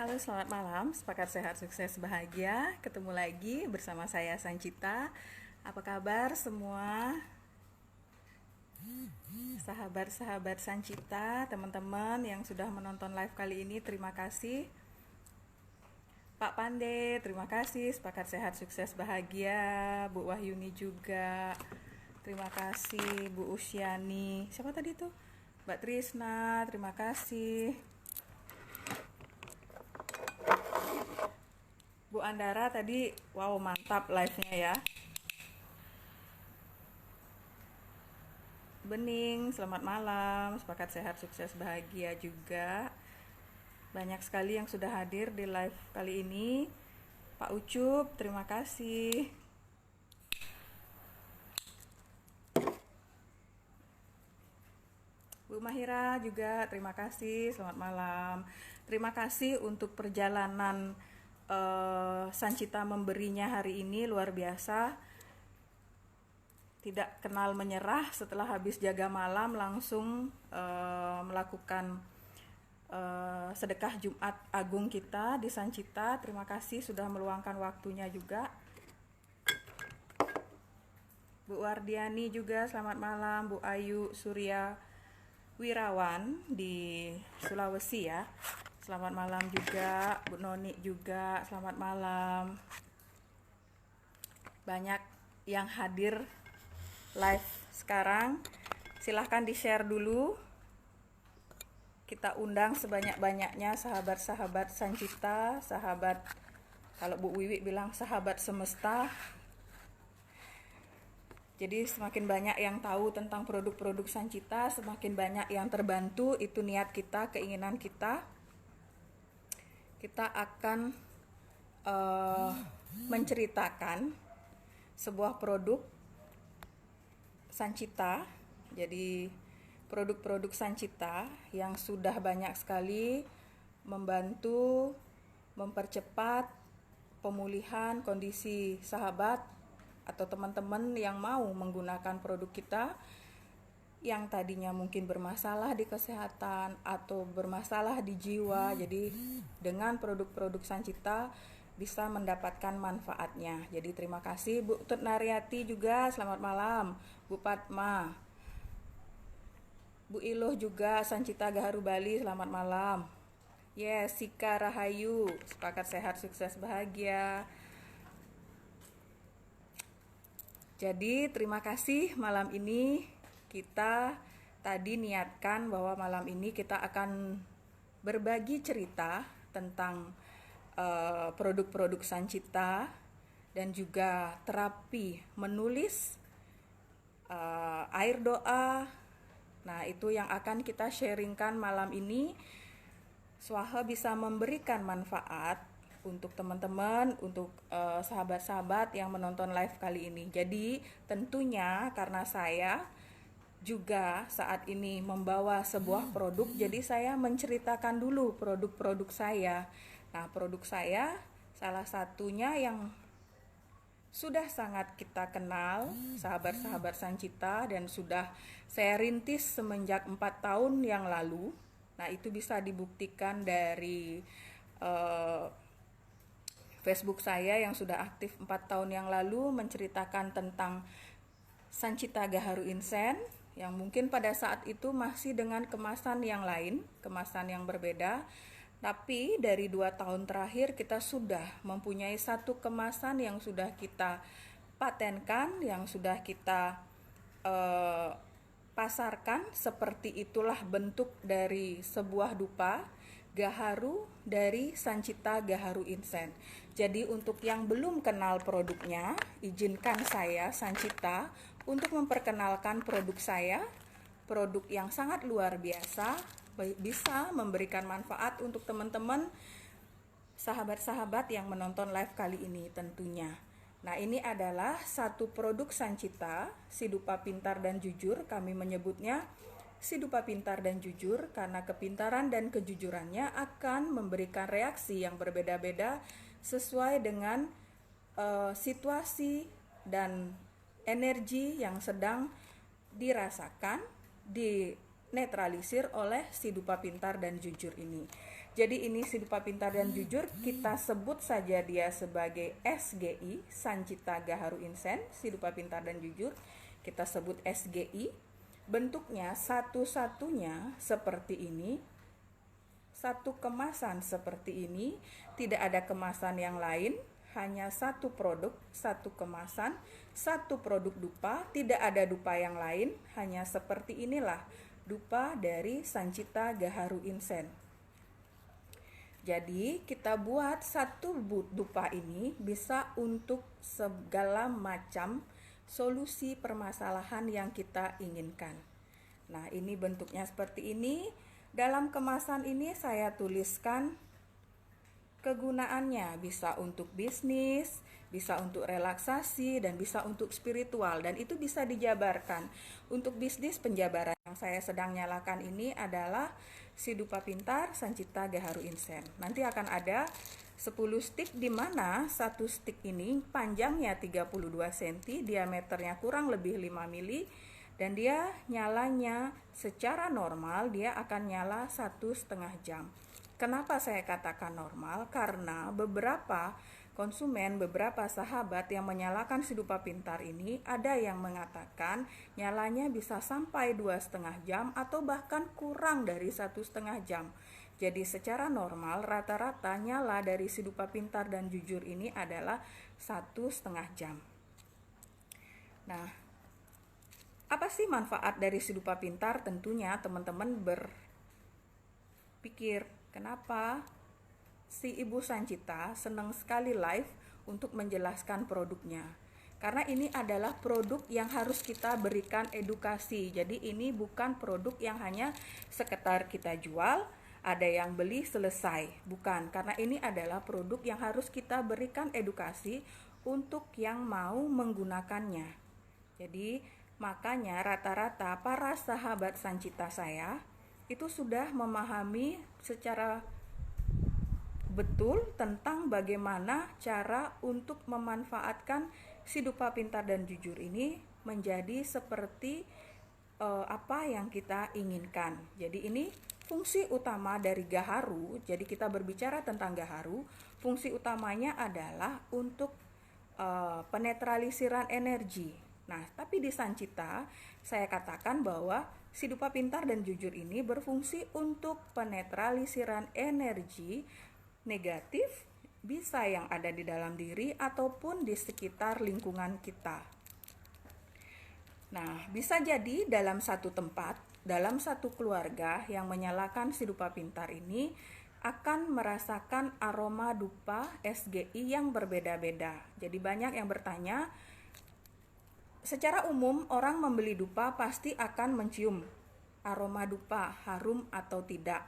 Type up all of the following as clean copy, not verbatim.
Halo, selamat malam. Sepakat sehat, sukses, bahagia. Ketemu lagi bersama saya Sancita. Apa kabar semua? Sahabat-sahabat Sancita, teman-teman yang sudah menonton live kali ini, terima kasih. Pak Pande, terima kasih. Sepakat sehat, sukses, bahagia. Bu Wahyuni juga. Terima kasih. Bu Usyani. Siapa tadi tuh? Mbak Trisna, terima kasih. Bu Andara tadi, wow mantap live-nya ya. Bening, selamat malam. Sepakat sehat, sukses, bahagia juga. Banyak sekali yang sudah hadir di live kali ini. Pak Ucup, terima kasih. Bu Mahira juga, terima kasih. Selamat malam. Terima kasih untuk perjalanan Sancita memberinya hari ini, luar biasa. Tidak kenal menyerah, setelah habis jaga malam langsung melakukan sedekah Jumat Agung kita di Sancita. Terima kasih sudah meluangkan waktunya juga. Bu Wardiani juga selamat malam. Bu Ayu Surya Wirawan di Sulawesi ya, selamat malam juga. Bu Noni juga selamat malam. Banyak yang hadir live sekarang, silahkan di share dulu. Kita undang sebanyak-banyaknya sahabat-sahabat Sancita, sahabat, kalau Bu Wiwi bilang sahabat semesta. Jadi semakin banyak yang tahu tentang produk-produk Sancita, semakin banyak yang terbantu. Itu niat kita, keinginan kita. Kita akan menceritakan sebuah produk Sancita. Jadi produk-produk Sancita yang sudah banyak sekali membantu mempercepat pemulihan kondisi sahabat atau teman-teman yang mau menggunakan produk kita yang tadinya mungkin bermasalah di kesehatan atau bermasalah di jiwa. Jadi dengan produk-produk Sancita bisa mendapatkan manfaatnya. Jadi terima kasih. Bu Tutnariati juga selamat malam. Bu Padma, Bu Iluh juga, Sancita Gaharu Bali selamat malam. Yes, Sika Rahayu, sepakat sehat, sukses, bahagia. Jadi terima kasih, malam ini kita tadi niatkan bahwa malam ini kita akan berbagi cerita tentang produk-produk Sancita dan juga terapi menulis, air doa. Nah, itu yang akan kita sharingkan malam ini. Swaha bisa memberikan manfaat untuk teman-teman, untuk sahabat-sahabat yang menonton live kali ini. Jadi tentunya karena saya juga saat ini membawa sebuah produk, jadi saya menceritakan dulu produk-produk saya. Nah, produk saya salah satunya yang sudah sangat kita kenal, sahabat-sahabat Sancita, dan sudah saya rintis semenjak 4 tahun yang lalu. Nah, itu bisa dibuktikan dari Facebook saya yang sudah aktif 4 tahun yang lalu, menceritakan tentang Sancita Gaharu Insen yang mungkin pada saat itu masih dengan kemasan yang lain, kemasan yang berbeda. Tapi dari 2 tahun terakhir kita sudah mempunyai satu kemasan yang sudah kita patenkan, yang sudah kita pasarkan. Seperti itulah bentuk dari sebuah dupa Gaharu dari Sancita Gaharu Insen. Jadi untuk yang belum kenal produknya, izinkan saya Sancita untuk memperkenalkan produk saya. Produk yang sangat luar biasa, bisa memberikan manfaat untuk teman-teman sahabat-sahabat yang menonton live kali ini tentunya. Nah, ini adalah satu produk Sancita, si dupa pintar dan jujur. Kami menyebutnya si dupa pintar dan jujur karena kepintaran dan kejujurannya akan memberikan reaksi yang berbeda-beda sesuai dengan situasi dan energi yang sedang dirasakan, dinetralisir oleh si dupa pintar dan jujur ini. Jadi ini si Dupa Pintar dan Jujur, kita sebut saja dia sebagai SGI, Sancita Gaharu Insen, si Dupa Pintar dan Jujur. Kita sebut SGI. Bentuknya satu-satunya seperti ini. Satu kemasan seperti ini, tidak ada kemasan yang lain, hanya satu produk, satu kemasan, satu produk dupa, tidak ada dupa yang lain, hanya seperti inilah dupa dari Sancita Gaharu Insen. Jadi kita buat satu dupa ini bisa untuk segala macam solusi permasalahan yang kita inginkan. Nah, ini bentuknya seperti ini. Dalam kemasan ini saya tuliskan kegunaannya, bisa untuk bisnis, bisa untuk relaksasi, dan bisa untuk spiritual, dan itu bisa dijabarkan. Untuk bisnis, penjabaran yang saya sedang nyalakan ini adalah si Dupa Pintar Sancita Gaharu Insen. Nanti akan ada 10 stick, di mana satu stick ini panjangnya 32 cm, diameternya kurang lebih 5 mili, dan dia nyalanya secara normal dia akan nyala 1,5 jam. Kenapa saya katakan normal? Karena beberapa konsumen, beberapa sahabat yang menyalakan si Dupa Pintar ini, ada yang mengatakan nyalanya bisa sampai 2,5 jam atau bahkan kurang dari 1,5 jam. Jadi secara normal rata-rata nyala dari si Dupa Pintar dan Jujur ini adalah 1,5 jam. Nah, apa sih manfaat dari si Dupa Pintar? Tentunya teman-teman berpikir, kenapa si Ibu Sancita senang sekali live untuk menjelaskan produknya? Karena ini adalah produk yang harus kita berikan edukasi. Jadi ini bukan produk yang hanya sekedar kita jual, ada yang beli selesai. Bukan, karena ini adalah produk yang harus kita berikan edukasi untuk yang mau menggunakannya. Jadi makanya rata-rata para sahabat Sancita saya itu sudah memahami secara betul tentang bagaimana cara untuk memanfaatkan si Dupa Pintar dan Jujur ini menjadi seperti apa yang kita inginkan. Jadi ini fungsi utama dari Gaharu. Jadi kita berbicara tentang Gaharu, fungsi utamanya adalah untuk penetralisiran energi. Nah, tapi di Sancita saya katakan bahwa si Dupa Pintar dan Jujur ini berfungsi untuk penetralisiran energi negatif, bisa yang ada di dalam diri ataupun di sekitar lingkungan kita. Nah, bisa jadi dalam satu tempat, dalam satu keluarga yang menyalakan si Dupa Pintar ini akan merasakan aroma dupa SGI yang berbeda-beda. Jadi banyak yang bertanya, secara umum orang membeli dupa pasti akan mencium aroma dupa, harum atau tidak.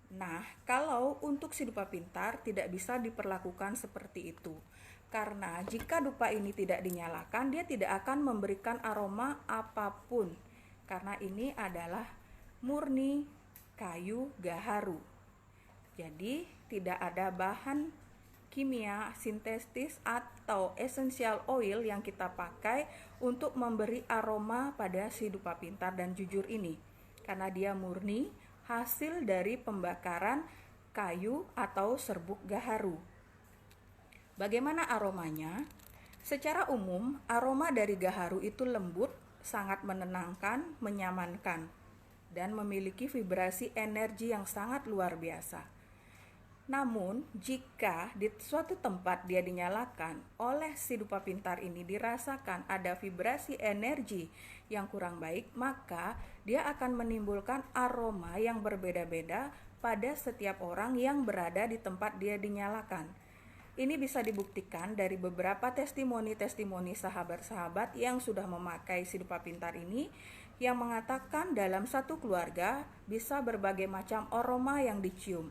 Nah, kalau untuk si Dupa Pintar tidak bisa diperlakukan seperti itu. Karena jika dupa ini tidak dinyalakan, dia tidak akan memberikan aroma apapun. Karena ini adalah murni kayu gaharu. Jadi tidak ada bahan kimia sintetis atau essential oil yang kita pakai untuk memberi aroma pada si Dupa Pintar dan Jujur ini. Karena dia murni hasil dari pembakaran kayu atau serbuk gaharu. Bagaimana aromanya? Secara umum, aroma dari gaharu itu lembut, sangat menenangkan, menyamankan, dan memiliki vibrasi energi yang sangat luar biasa. Namun, jika di suatu tempat dia dinyalakan oleh si Dupa Pintar ini dirasakan ada vibrasi energi yang kurang baik, maka dia akan menimbulkan aroma yang berbeda-beda pada setiap orang yang berada di tempat dia dinyalakan. Ini bisa dibuktikan dari beberapa testimoni-testimoni sahabat-sahabat yang sudah memakai si Dupa Pintar ini, yang mengatakan dalam satu keluarga bisa berbagai macam aroma yang dicium.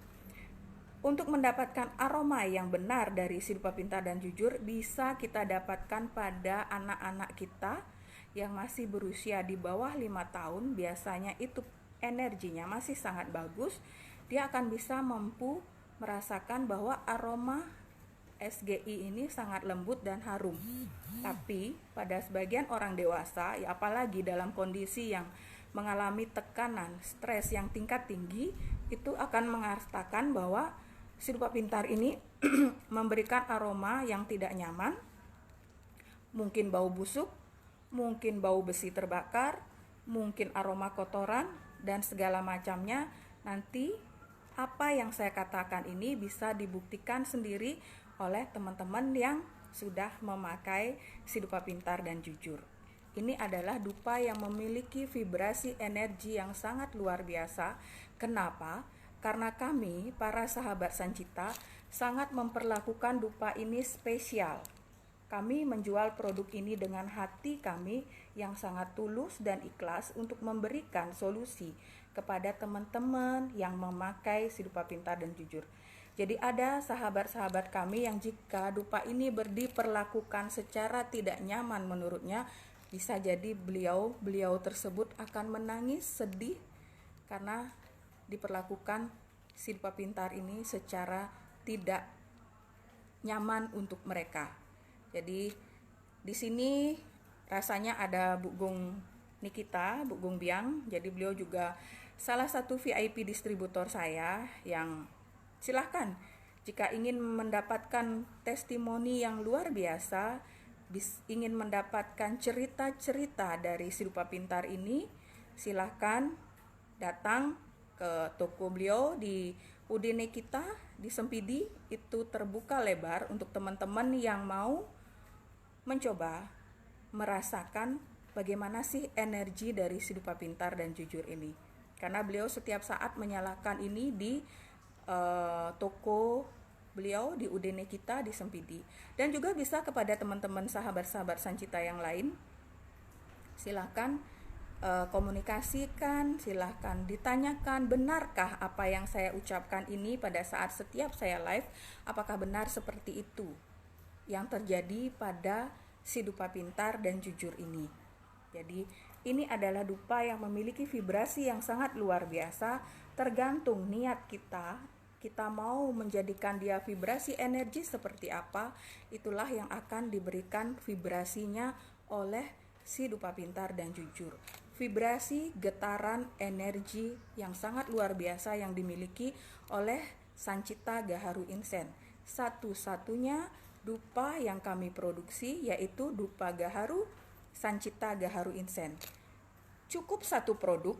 Untuk mendapatkan aroma yang benar dari si Dupa Pintar dan Jujur bisa kita dapatkan pada anak-anak kita yang masih berusia di bawah 5 tahun. Biasanya itu energinya masih sangat bagus. Dia akan bisa mampu merasakan bahwa aroma SGI ini sangat lembut dan harum. Tapi pada sebagian orang dewasa, ya apalagi dalam kondisi yang mengalami tekanan, stres yang tingkat tinggi, itu akan mengatakan bahwa si dupa pintar ini memberikan aroma yang tidak nyaman, mungkin bau busuk, mungkin bau besi terbakar, mungkin aroma kotoran, dan segala macamnya. Nanti apa yang saya katakan ini bisa dibuktikan sendiri oleh teman-teman yang sudah memakai si dupa pintar dan jujur. Ini adalah dupa yang memiliki vibrasi energi yang sangat luar biasa. Kenapa? Karena kami, para sahabat Sancita, sangat memperlakukan dupa ini spesial. Kami menjual produk ini dengan hati kami yang sangat tulus dan ikhlas untuk memberikan solusi kepada teman-teman yang memakai si dupa pintar dan jujur. Jadi ada sahabat-sahabat kami yang jika dupa ini diperlakukan secara tidak nyaman menurutnya, bisa jadi beliau tersebut akan menangis sedih karena diperlakukan si dupa pintar ini secara tidak nyaman untuk mereka. Jadi di sini rasanya ada Bu Gung Nikita, Bu Gung Biang. Jadi beliau juga salah satu VIP distributor saya yang silahkan jika ingin mendapatkan testimoni yang luar biasa, ingin mendapatkan cerita-cerita dari si dupa pintar ini, silahkan datang ke toko beliau di UD Nikita di Sempidi. Itu terbuka lebar untuk teman-teman yang mau mencoba merasakan bagaimana sih energi dari si dupa pintar dan jujur ini. Karena beliau setiap saat menyalakan ini di toko beliau di UD Nikita di Sempidi. Dan juga bisa kepada teman-teman sahabat-sahabat Sancita yang lain, silakan komunikasikan, silahkan ditanyakan, benarkah apa yang saya ucapkan ini pada saat setiap saya live, apakah benar seperti itu yang terjadi pada si dupa pintar dan jujur ini. Jadi ini adalah dupa yang memiliki vibrasi yang sangat luar biasa, tergantung niat kita mau menjadikan dia vibrasi energi seperti apa, itulah yang akan diberikan vibrasinya oleh si dupa pintar dan jujur. Vibrasi getaran energi yang sangat luar biasa yang dimiliki oleh Sancita Gaharu Insen. Satu-satunya dupa yang kami produksi yaitu dupa Gaharu Sancita Gaharu Insen. Cukup satu produk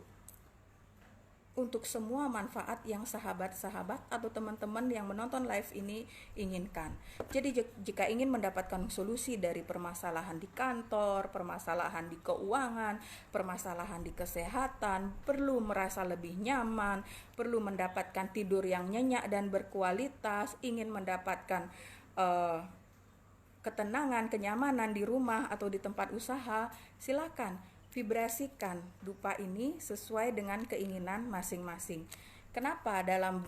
untuk semua manfaat yang sahabat-sahabat atau teman-teman yang menonton live ini inginkan. Jadi jika ingin mendapatkan solusi dari permasalahan di kantor, permasalahan di keuangan, permasalahan di kesehatan, perlu merasa lebih nyaman, perlu mendapatkan tidur yang nyenyak dan berkualitas, ingin mendapatkan ketenangan, kenyamanan di rumah atau di tempat usaha, silakan vibrasikan dupa ini sesuai dengan keinginan masing-masing. Kenapa dalam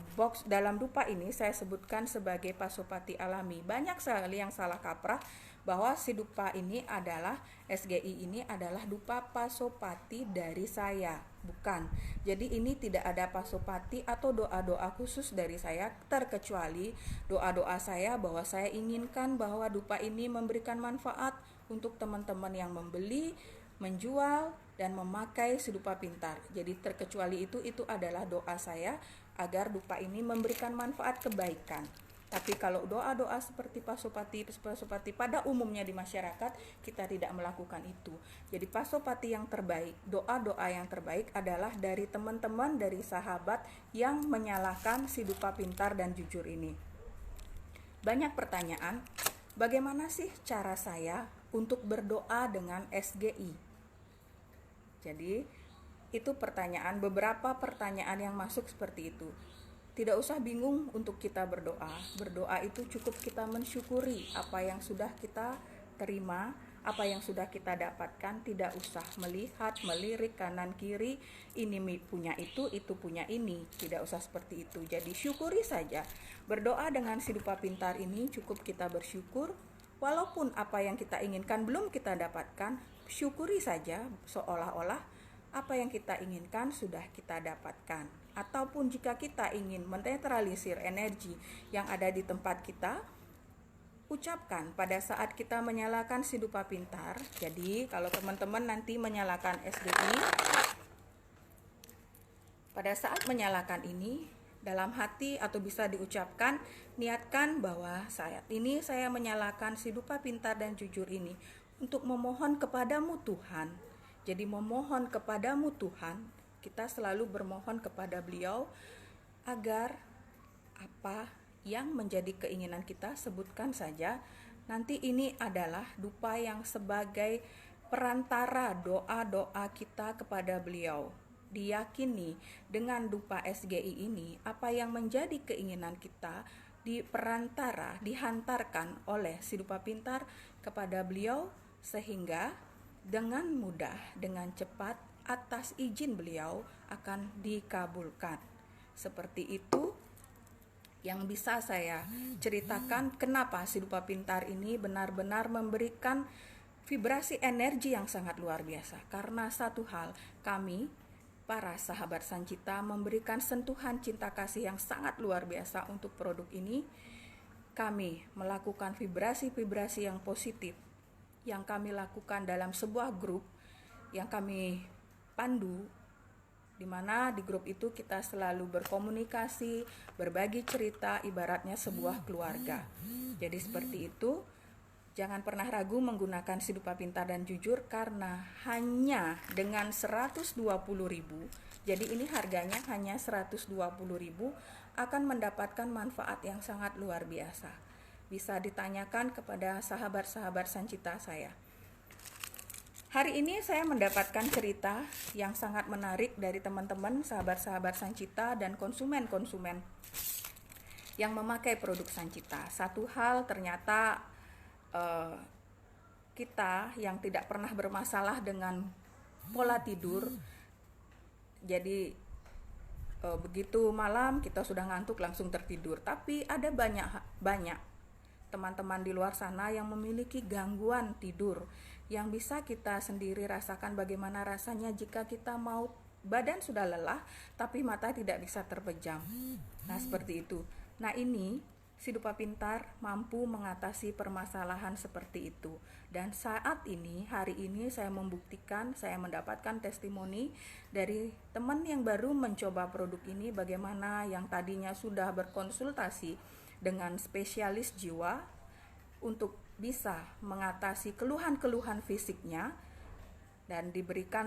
dupa ini saya sebutkan sebagai pasopati alami? Banyak sekali yang salah kaprah bahwa si dupa ini adalah SGI ini adalah dupa pasopati dari saya. Bukan. Jadi ini tidak ada pasopati atau doa-doa khusus dari saya, terkecuali doa-doa saya bahwa saya inginkan bahwa dupa ini memberikan manfaat untuk teman-teman yang membeli, menjual, dan memakai si dupa pintar. Jadi terkecuali itu adalah doa saya agar dupa ini memberikan manfaat kebaikan. Tapi kalau doa-doa seperti pasopati pada umumnya di masyarakat, kita tidak melakukan itu. Jadi pasopati yang terbaik, doa-doa yang terbaik adalah dari teman-teman, dari sahabat yang menyalakan si dupa pintar dan jujur ini. Banyak pertanyaan, bagaimana sih cara saya untuk berdoa dengan SGI? Jadi itu beberapa pertanyaan yang masuk seperti itu. Tidak usah bingung untuk kita berdoa. Berdoa itu cukup kita mensyukuri apa yang sudah kita terima, apa yang sudah kita dapatkan. Tidak usah melihat, melirik kanan kiri, ini punya itu punya ini. Tidak usah seperti itu. Jadi syukuri saja. Berdoa dengan si dupa pintar ini cukup kita bersyukur. Walaupun apa yang kita inginkan belum kita dapatkan, syukuri saja seolah-olah apa yang kita inginkan sudah kita dapatkan. Ataupun jika kita ingin menetralisir energi yang ada di tempat kita, ucapkan pada saat kita menyalakan si dupa pintar. Jadi kalau teman-teman nanti menyalakan SGI, Pada saat menyalakan ini, dalam hati atau bisa diucapkan, niatkan bahwa saat ini saya menyalakan si dupa pintar dan jujur ini untuk memohon kepadamu Tuhan. Jadi memohon kepadamu Tuhan, kita selalu bermohon kepada beliau agar apa yang menjadi keinginan kita sebutkan saja. Nanti ini adalah dupa yang sebagai perantara doa-doa kita kepada beliau. Diyakini dengan dupa SGI ini, apa yang menjadi keinginan kita di perantara dihantarkan oleh si dupa pintar kepada beliau, sehingga dengan mudah, dengan cepat, atas izin beliau akan dikabulkan. Seperti itu yang bisa saya ceritakan kenapa si dupa pintar ini benar-benar memberikan vibrasi energi yang sangat luar biasa. Karena satu hal, kami para sahabat Sancita memberikan sentuhan cinta kasih yang sangat luar biasa untuk produk ini. Kami melakukan vibrasi-vibrasi yang positif yang kami lakukan dalam sebuah grup yang kami pandu, di mana di grup itu kita selalu berkomunikasi, berbagi cerita, ibaratnya sebuah keluarga. Jadi seperti itu. Jangan pernah ragu menggunakan si dupa pintar dan jujur, karena hanya dengan 120.000, jadi ini harganya hanya 120.000, akan mendapatkan manfaat yang sangat luar biasa. Bisa ditanyakan kepada sahabat-sahabat Sancita saya. Hari ini saya mendapatkan cerita yang sangat menarik dari teman-teman sahabat-sahabat Sancita dan konsumen-konsumen yang memakai produk Sancita. Satu hal, ternyata kita yang tidak pernah bermasalah dengan pola tidur, jadi begitu malam kita sudah ngantuk langsung tertidur. Tapi ada banyak teman-teman di luar sana yang memiliki gangguan tidur, yang bisa kita sendiri rasakan bagaimana rasanya jika kita mau, badan sudah lelah tapi mata tidak bisa terpejam. Nah seperti itu. Nah ini si dupa pintar mampu mengatasi permasalahan seperti itu. Dan saat ini, hari ini saya membuktikan, saya mendapatkan testimoni dari teman yang baru mencoba produk ini, bagaimana yang tadinya sudah berkonsultasi dengan spesialis jiwa untuk bisa mengatasi keluhan-keluhan fisiknya, dan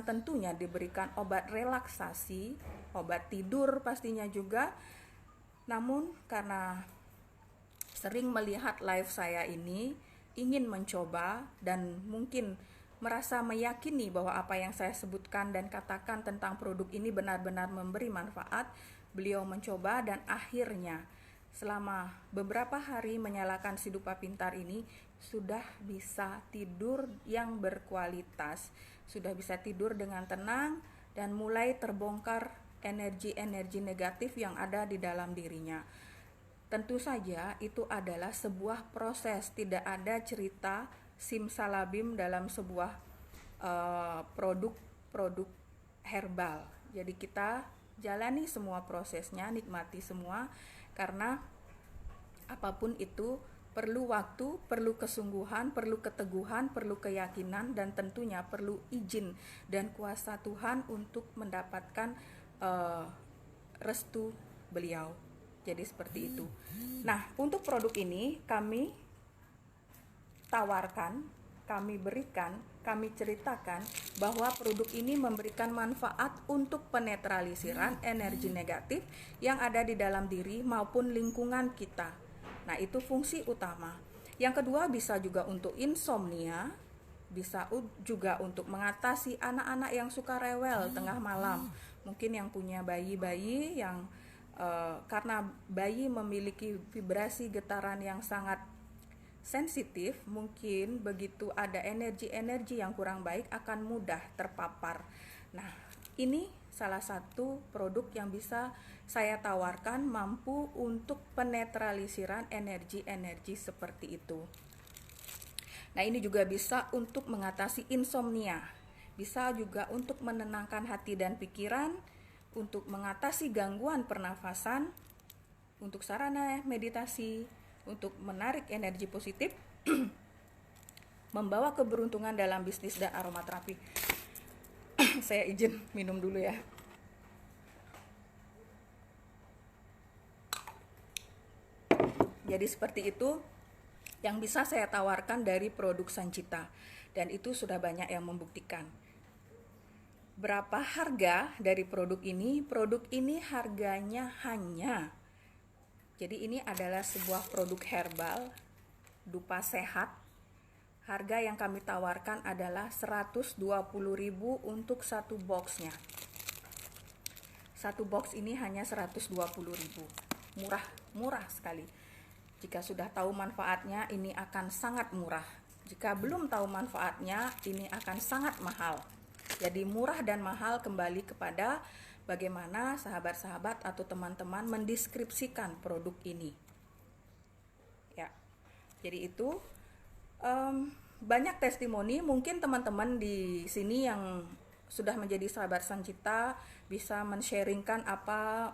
tentunya diberikan obat relaksasi, obat tidur pastinya juga. Namun karena sering melihat live saya ini, ingin mencoba dan mungkin merasa meyakini bahwa apa yang saya sebutkan dan katakan tentang produk ini benar-benar memberi manfaat, beliau mencoba dan akhirnya selama beberapa hari menyalakan si dupa pintar ini sudah bisa tidur yang berkualitas, sudah bisa tidur dengan tenang dan mulai terbongkar energi-energi negatif yang ada di dalam dirinya. Tentu saja itu adalah sebuah proses, tidak ada cerita simsalabim dalam sebuah produk herbal. Jadi kita jalani semua prosesnya, nikmati semua, karena apapun itu perlu waktu, perlu kesungguhan, perlu keteguhan, perlu keyakinan, dan tentunya perlu izin dan kuasa Tuhan untuk mendapatkan restu beliau. Jadi seperti itu. Nah, untuk produk ini kami tawarkan, kami berikan, kami ceritakan bahwa produk ini memberikan manfaat untuk penetralisiran energi negatif yang ada di dalam diri maupun lingkungan kita. Nah, itu fungsi utama. Yang kedua, bisa juga untuk insomnia, bisa juga untuk mengatasi anak-anak yang suka rewel tengah malam. Mungkin yang punya bayi-bayi yang karena bayi memiliki vibrasi getaran yang sangat sensitif, mungkin begitu ada energi-energi yang kurang baik akan mudah terpapar. Nah, ini salah satu produk yang bisa saya tawarkan, mampu untuk penetralisiran energi-energi seperti itu. Nah, ini juga bisa untuk mengatasi insomnia, bisa juga untuk menenangkan hati dan pikiran, untuk mengatasi gangguan pernafasan, untuk sarana meditasi, untuk menarik energi positif, membawa keberuntungan dalam bisnis dan aromaterapi. Saya izin minum dulu ya. Jadi seperti itu yang bisa saya tawarkan dari produk Sancita, dan itu sudah banyak yang membuktikan. Berapa harga dari produk ini? Produk ini harganya jadi ini adalah sebuah produk herbal dupa sehat. Harga yang kami tawarkan adalah 120.000 untuk satu boxnya. Satu box ini hanya 120.000. Murah sekali. Jika sudah tahu manfaatnya, ini akan sangat murah. Jika belum tahu manfaatnya, ini akan sangat mahal. Jadi murah dan mahal kembali kepada bagaimana sahabat-sahabat atau teman-teman mendeskripsikan produk ini. Ya, jadi itu banyak testimoni. Mungkin teman-teman di sini yang sudah menjadi sahabat Sancita bisa men-sharingkan apa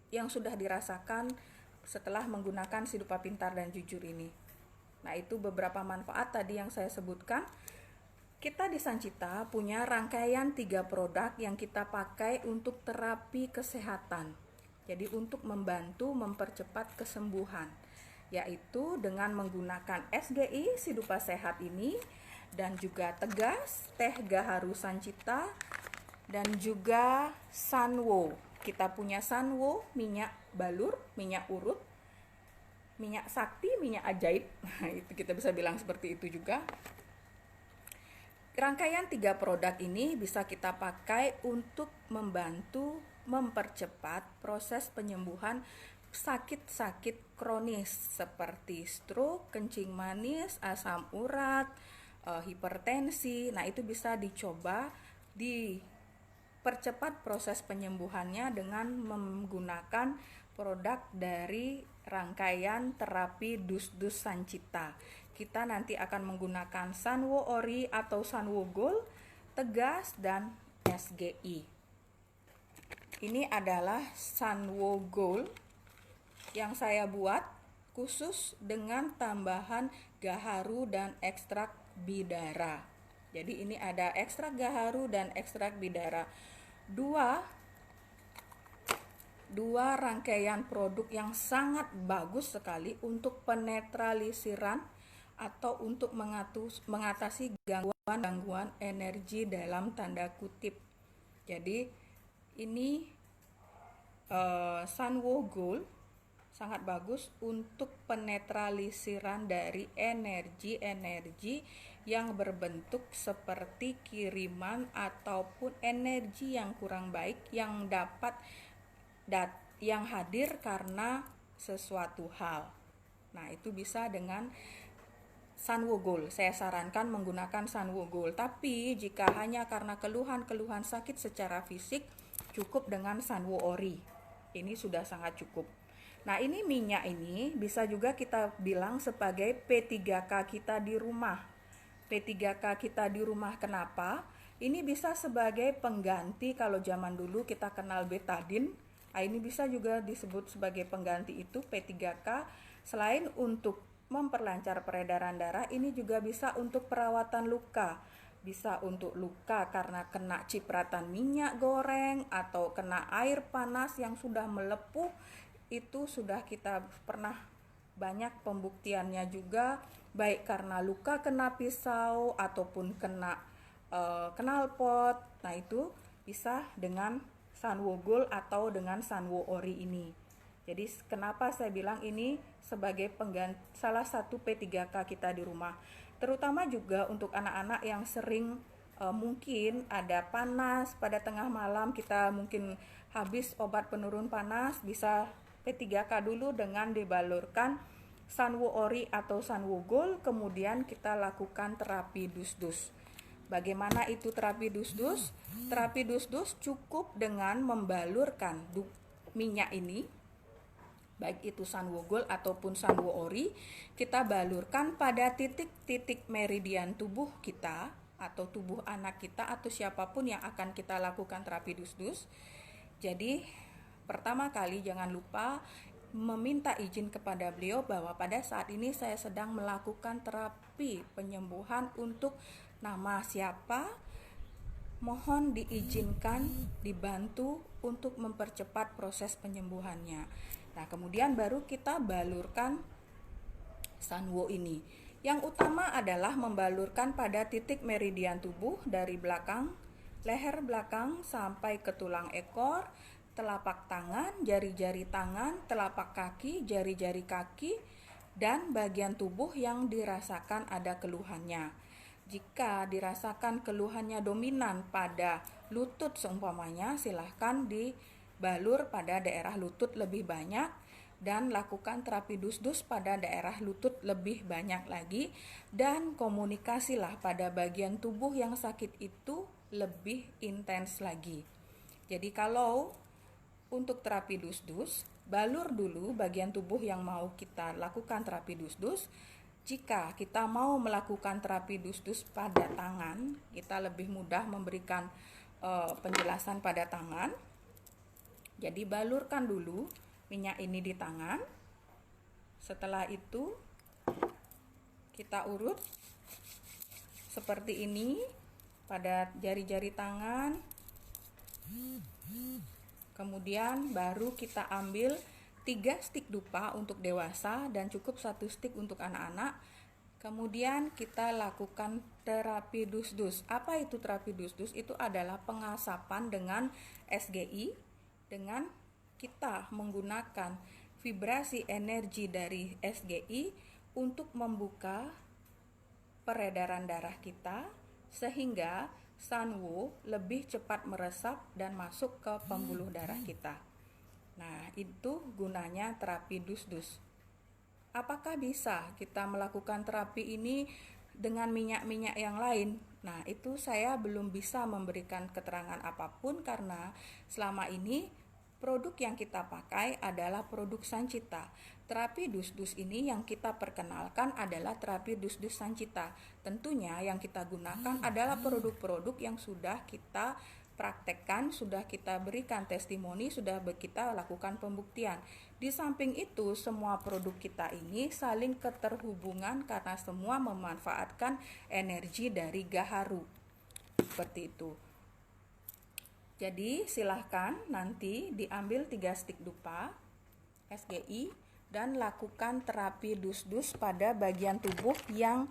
yang sudah dirasakan setelah menggunakan si Dupa Pintar dan Jujur ini. Nah, itu beberapa manfaat tadi yang saya sebutkan. Kita di Sancita punya rangkaian 3 produk yang kita pakai untuk terapi kesehatan. Jadi untuk membantu mempercepat kesembuhan, yaitu dengan menggunakan SGI si Dupa Sehat ini, dan juga Tegas, Teh Gaharu Sancita, dan juga Sanwo. Kita punya Sanwo, minyak balur, minyak urut, minyak sakti, minyak ajaib. Itu kita bisa bilang seperti itu juga. Rangkaian 3 produk ini bisa kita pakai untuk membantu mempercepat proses penyembuhan sakit-sakit kronis seperti stroke, kencing manis, asam urat, hipertensi. Nah, itu bisa dicoba dipercepat proses penyembuhannya dengan menggunakan produk dari rangkaian terapi dus-dus Sancita. Kita nanti akan menggunakan Sanwo Ori atau Sanwo Gold, Tegas, dan SGI. Ini adalah Sanwo Gold yang saya buat khusus dengan tambahan gaharu dan ekstrak bidara. Jadi ini ada ekstrak gaharu dan ekstrak bidara. Dua rangkaian produk yang sangat bagus sekali untuk penetralisiran atau untuk mengatasi gangguan energi dalam tanda kutip. Jadi ini Sanwo Gold sangat bagus untuk penetralisiran dari energi-energi yang berbentuk seperti kiriman ataupun energi yang kurang baik yang yang hadir karena sesuatu hal. Nah, itu bisa dengan Sanwo Gold. Saya sarankan menggunakan Sanwo Gold. Tapi jika hanya karena keluhan-keluhan sakit secara fisik, cukup dengan Sanwo Ori. Ini sudah sangat cukup. Nah, ini minyak ini bisa juga kita bilang sebagai P3K kita di rumah. P3K kita di rumah kenapa? Ini bisa sebagai pengganti, kalau zaman dulu kita kenal betadine. Nah, ini bisa juga disebut sebagai pengganti itu P3K. Selain untuk memperlancar peredaran darah, ini juga bisa untuk perawatan luka. Bisa untuk luka karena kena cipratan minyak goreng atau kena air panas yang sudah melepuh. Itu sudah kita pernah banyak pembuktiannya juga, baik karena luka kena pisau ataupun kena knalpot. Nah, itu bisa dengan Sanwo Gold atau dengan Sanwo Ori ini. Jadi kenapa saya bilang ini sebagai pengganti salah satu P3K kita di rumah. Terutama juga untuk anak-anak yang sering mungkin ada panas pada tengah malam, kita mungkin habis obat penurun panas, bisa P3K dulu dengan dibalurkan Sanwo Ori atau Sanwo Gold, kemudian kita lakukan terapi dus-dus. Bagaimana itu terapi dus-dus? Terapi dus-dus cukup dengan membalurkan minyak ini, baik itu Sanwo Gold ataupun Sanwo Ori, kita balurkan pada titik-titik meridian tubuh kita atau tubuh anak kita atau siapapun yang akan kita lakukan terapi dus-dus. Jadi pertama kali jangan lupa meminta izin kepada beliau bahwa pada saat ini saya sedang melakukan terapi penyembuhan untuk nama siapa, mohon diizinkan dibantu untuk mempercepat proses penyembuhannya. Nah, kemudian baru kita balurkan Sanwo ini. Yang utama adalah membalurkan pada titik meridian tubuh dari belakang, leher belakang sampai ke tulang ekor, telapak tangan, jari-jari tangan, telapak kaki, jari-jari kaki, dan bagian tubuh yang dirasakan ada keluhannya. Jika dirasakan keluhannya dominan pada lutut seumpamanya, silahkan dibalur pada daerah lutut lebih banyak dan lakukan terapi dus-dus pada daerah lutut lebih banyak lagi, dan komunikasilah pada bagian tubuh yang sakit itu lebih intens lagi. Jadi kalau untuk terapi dus-dus, balur dulu bagian tubuh yang mau kita lakukan terapi dus-dus. Jika kita mau melakukan terapi dus-dus pada tangan, kita lebih mudah memberikan penjelasan pada tangan. Jadi balurkan dulu minyak ini di tangan. Setelah itu kita urut seperti ini pada jari-jari tangan. Kemudian baru kita ambil 3 stik dupa untuk dewasa dan cukup 1 stik untuk anak-anak. Kemudian kita lakukan terapi dus-dus. Apa itu terapi dus-dus? Itu adalah pengasapan dengan SGI dengan kita menggunakan vibrasi energi dari SGI untuk membuka peredaran darah kita sehingga Sanwo lebih cepat meresap dan masuk ke pembuluh darah kita. Nah, itu gunanya terapi dus-dus. Apakah bisa kita melakukan terapi ini dengan minyak-minyak yang lain? Nah, itu saya belum bisa memberikan keterangan apapun karena selama ini produk yang kita pakai adalah produk Sancita. Terapi dus-dus ini yang kita perkenalkan adalah terapi dus-dus Sancita. Tentunya yang kita gunakan adalah produk-produk yang sudah kita praktekkan, sudah kita berikan testimoni, sudah kita lakukan pembuktian. Di samping itu, semua produk kita ini saling keterhubungan karena semua memanfaatkan energi dari Gaharu. Seperti itu. Jadi silahkan nanti diambil 3 stik dupa SGI dan lakukan terapi dus-dus pada bagian tubuh yang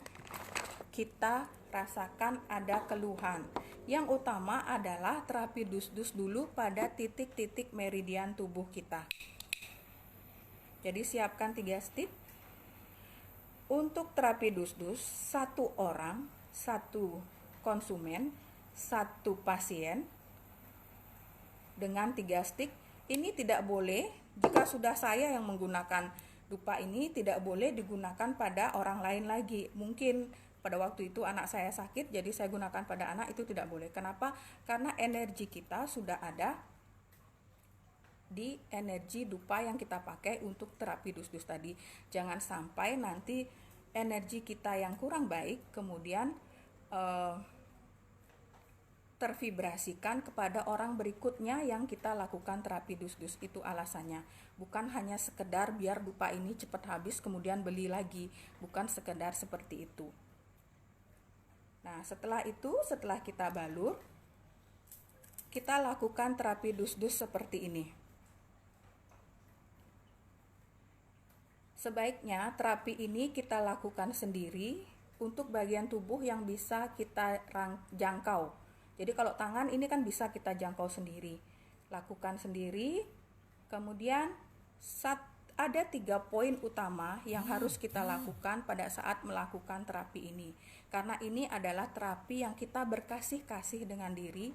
kita rasakan ada keluhan. Yang utama adalah terapi dus-dus dulu pada titik-titik meridian tubuh kita. Jadi siapkan 3 stik. Untuk terapi dus-dus, 1 orang, 1 konsumen, 1 pasien dengan 3 stik. Ini tidak boleh, jika sudah saya yang menggunakan dupa ini, tidak boleh digunakan pada orang lain lagi. Mungkin pada waktu itu anak saya sakit, jadi saya gunakan pada anak, itu tidak boleh. Kenapa? Karena energi kita sudah ada di energi dupa yang kita pakai untuk terapi dus-dus tadi. Jangan sampai nanti energi kita yang kurang baik kemudian tervibrasikan kepada orang berikutnya yang kita lakukan terapi dus-dus. Itu alasannya. Bukan hanya sekedar biar dupa ini cepat habis kemudian beli lagi. Bukan sekedar seperti itu. Nah, setelah itu, setelah kita balur, kita lakukan terapi dus-dus seperti ini. Sebaiknya terapi ini kita lakukan sendiri untuk bagian tubuh yang bisa kita jangkau. Jadi kalau tangan ini kan bisa kita jangkau sendiri. Lakukan sendiri. Kemudian ada 3 poin utama yang harus kita lakukan pada saat melakukan terapi ini. Karena ini adalah terapi yang kita berkasih-kasih dengan diri,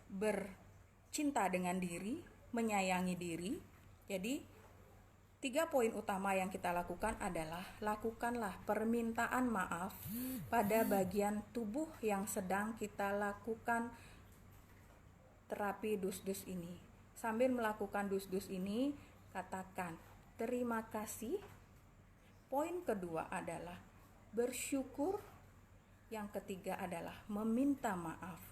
bercinta dengan diri, menyayangi diri. Jadi 3 poin utama yang kita lakukan adalah lakukanlah permintaan maaf pada bagian tubuh yang sedang kita lakukan terapi dus-dus ini. Sambil melakukan dus-dus ini, katakan terima kasih. Poin kedua adalah bersyukur. Yang ketiga adalah meminta maaf.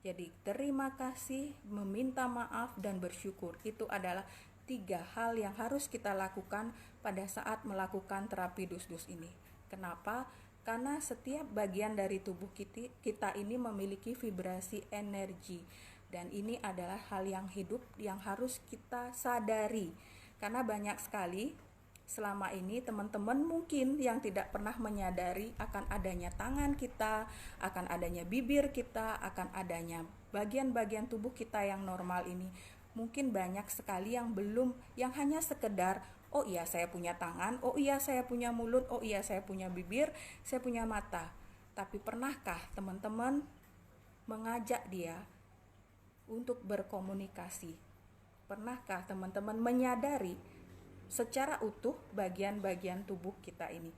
Jadi terima kasih, meminta maaf, dan bersyukur. Itu adalah 3 hal yang harus kita lakukan pada saat melakukan terapi dus-dus ini. Kenapa? Karena setiap bagian dari tubuh kita ini memiliki vibrasi energi. Dan ini adalah hal yang hidup yang harus kita sadari. Karena banyak sekali Selama ini teman-teman mungkin yang tidak pernah menyadari akan adanya tangan kita, akan adanya bibir kita, akan adanya bagian-bagian tubuh kita yang normal ini. Mungkin banyak sekali yang belum, yang hanya sekedar, oh iya saya punya tangan, oh iya saya punya mulut, oh iya saya punya bibir, saya punya mata. Tapi pernahkah teman-teman mengajak dia untuk berkomunikasi? Pernahkah teman-teman menyadari secara utuh bagian-bagian tubuh kita ini?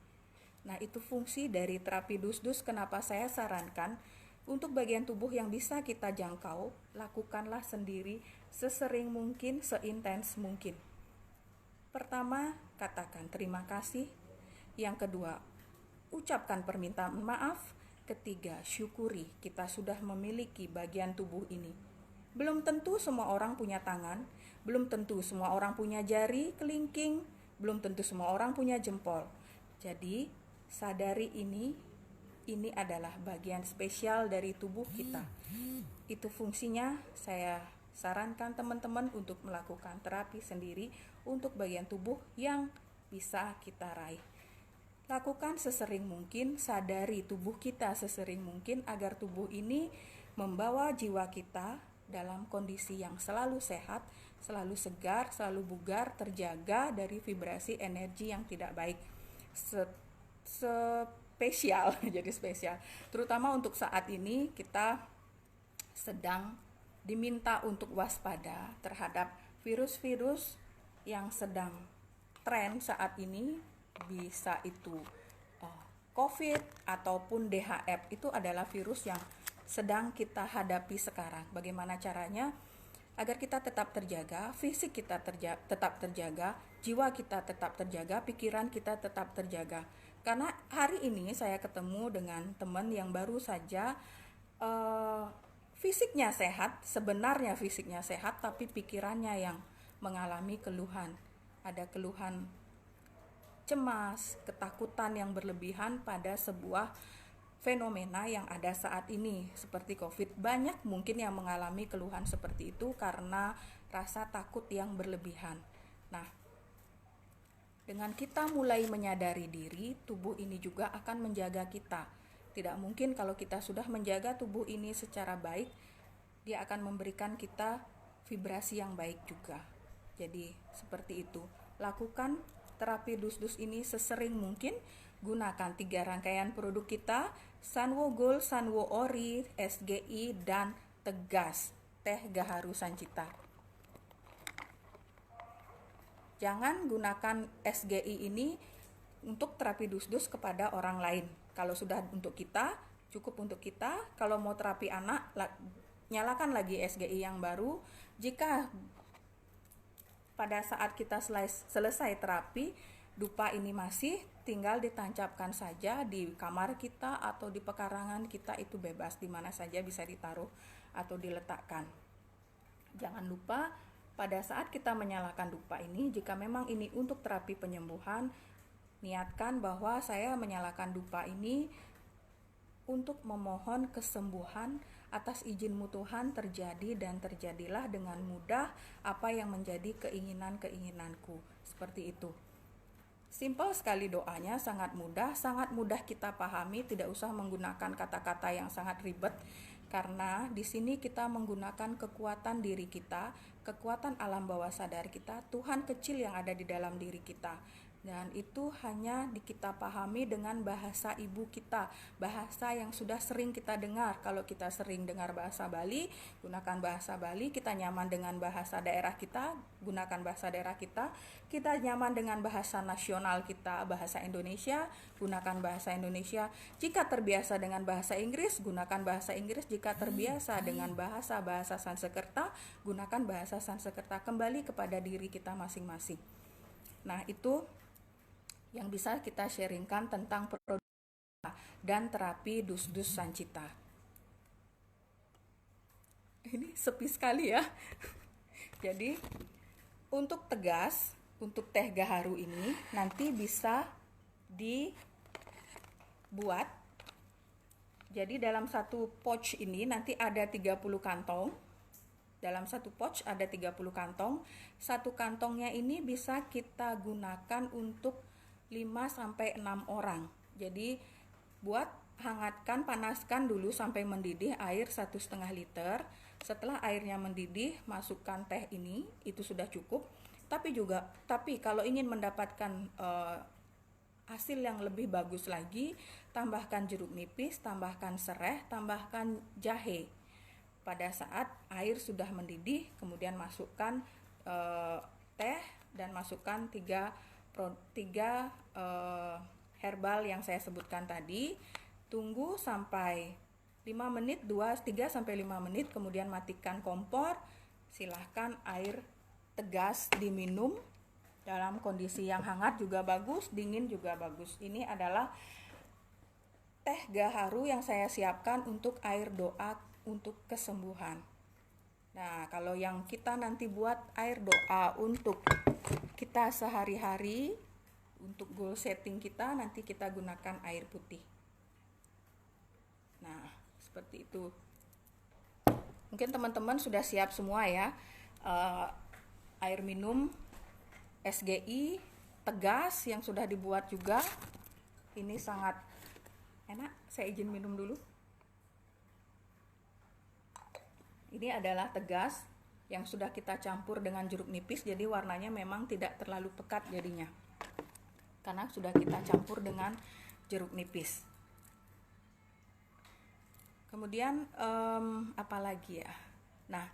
Nah, itu fungsi dari terapi dus-dus. Kenapa saya sarankan untuk bagian tubuh yang bisa kita jangkau, lakukanlah sendiri sesering mungkin, seintens mungkin. Pertama, katakan terima kasih. Yang kedua, ucapkan permintaan maaf. Ketiga, syukuri kita sudah memiliki bagian tubuh ini. Belum tentu semua orang punya tangan, belum tentu semua orang punya jari kelingking, belum tentu semua orang punya jempol. Jadi, sadari ini adalah bagian spesial dari tubuh kita. Itu fungsinya. Saya sarankan teman-teman untuk melakukan terapi sendiri untuk bagian tubuh yang bisa kita raih. Lakukan sesering mungkin, sadari tubuh kita sesering mungkin agar tubuh ini membawa jiwa kita dalam kondisi yang selalu sehat, selalu segar, selalu bugar, terjaga dari vibrasi energi yang tidak baik. Spesial, jadi spesial. Terutama untuk saat ini kita sedang diminta untuk waspada terhadap virus-virus yang sedang tren saat ini, bisa itu COVID ataupun DHF. Itu adalah virus yang sedang kita hadapi sekarang. Bagaimana caranya agar kita tetap terjaga, fisik kita tetap terjaga, jiwa kita tetap terjaga, pikiran kita tetap terjaga. Karena hari ini saya ketemu dengan teman yang baru saja fisiknya sehat, sebenarnya fisiknya sehat, tapi pikirannya yang mengalami keluhan. Ada keluhan cemas, ketakutan yang berlebihan pada sebuah fenomena yang ada saat ini seperti COVID. Banyak mungkin yang mengalami keluhan seperti itu karena rasa takut yang berlebihan. Nah, dengan kita mulai menyadari diri, tubuh ini juga akan menjaga kita. Tidak mungkin kalau kita sudah menjaga tubuh ini secara baik, dia akan memberikan kita vibrasi yang baik juga. Jadi seperti itu. Lakukan terapi dus-dus ini sesering mungkin. Gunakan 3 rangkaian produk kita, Sanwo Gold, Sanwo Ori, SGI, dan Tegas, Teh Gaharu Sancita. Jangan gunakan SGI ini untuk terapi dus-dus kepada orang lain. Kalau sudah untuk kita, cukup untuk kita. Kalau mau terapi anak, nyalakan lagi SGI yang baru. Jika pada saat kita selesai terapi, dupa ini masih, tinggal ditancapkan saja di kamar kita atau di pekarangan kita, itu bebas, di mana saja bisa ditaruh atau diletakkan. Jangan lupa pada saat kita menyalakan dupa ini, jika memang ini untuk terapi penyembuhan, niatkan bahwa saya menyalakan dupa ini untuk memohon kesembuhan atas izinmu Tuhan terjadi, dan terjadilah dengan mudah apa yang menjadi keinginan-keinginanku. Seperti itu. Simpel sekali doanya, sangat mudah kita pahami, tidak usah menggunakan kata-kata yang sangat ribet, karena di sini kita menggunakan kekuatan diri kita, kekuatan alam bawah sadar kita, Tuhan kecil yang ada di dalam diri kita. Dan itu hanya kita pahami dengan bahasa ibu kita, bahasa yang sudah sering kita dengar. Kalau kita sering dengar bahasa Bali, gunakan bahasa Bali. Kita nyaman dengan bahasa daerah kita, gunakan bahasa daerah kita. Kita nyaman dengan bahasa nasional kita, bahasa Indonesia, gunakan bahasa Indonesia. Jika terbiasa dengan bahasa Inggris, gunakan bahasa Inggris. Jika terbiasa dengan bahasa Sanskerta, gunakan bahasa Sanskerta. Kembali kepada diri kita masing-masing. Nah, itu yang bisa kita sharingkan tentang produk dan terapi dus-dus Sancita. Ini sepi sekali ya. Jadi untuk Tegas, untuk Teh Gaharu ini nanti bisa dibuat. Jadi dalam satu pouch ini nanti ada 30 kantong. Dalam satu pouch ada 30 kantong. Satu kantongnya ini bisa kita gunakan untuk 5-6 orang. Jadi buat hangatkan, panaskan dulu sampai mendidih air 1,5 liter. Setelah airnya mendidih, masukkan teh ini, itu sudah cukup. Tapi kalau ingin mendapatkan hasil yang lebih bagus lagi, tambahkan jeruk nipis, tambahkan serai, tambahkan jahe. Pada saat air sudah mendidih, kemudian masukkan teh dan masukkan 3 herbal yang saya sebutkan tadi. Tunggu sampai 5 menit, 3-5 menit, kemudian matikan kompor. Silahkan air tegas diminum. Dalam kondisi yang hangat juga bagus, dingin juga bagus. Ini adalah teh gaharu yang saya siapkan untuk air doa untuk kesembuhan. Nah, kalau yang kita nanti buat air doa untuk kita sehari-hari, untuk goal setting kita, nanti kita gunakan air putih. Nah, seperti itu. Mungkin teman-teman sudah siap semua ya. Air minum SGI tegas yang sudah dibuat juga. Ini sangat enak. Saya izin minum dulu. Ini adalah tegas yang sudah kita campur dengan jeruk nipis, jadi warnanya memang tidak terlalu pekat jadinya, karena sudah kita campur dengan jeruk nipis. Kemudian apa lagi ya? Nah,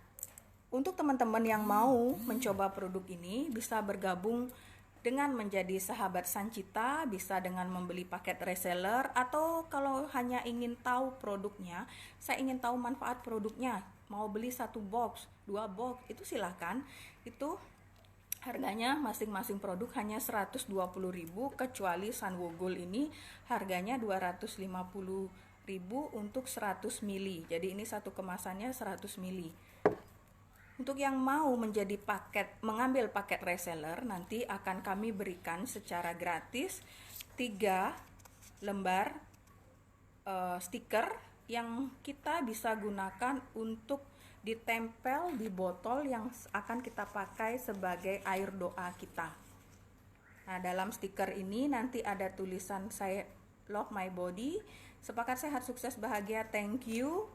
untuk teman-teman yang mau mencoba produk ini bisa bergabung dengan menjadi sahabat Sancita, bisa dengan membeli paket reseller, atau kalau hanya ingin tahu produknya, saya ingin tahu manfaat produknya, mau beli 1 box, 2 box, itu silakan. Itu harganya masing-masing produk hanya 120.000, kecuali Sanwo Gold ini harganya 250.000 untuk 100 ml. Jadi ini satu kemasannya 100 ml. Untuk yang mau mengambil paket reseller, nanti akan kami berikan secara gratis 3 lembar stiker yang kita bisa gunakan untuk ditempel di botol yang akan kita pakai sebagai air doa kita. Nah, dalam stiker ini nanti ada tulisan saya love my body, sepakat sehat sukses bahagia, thank you,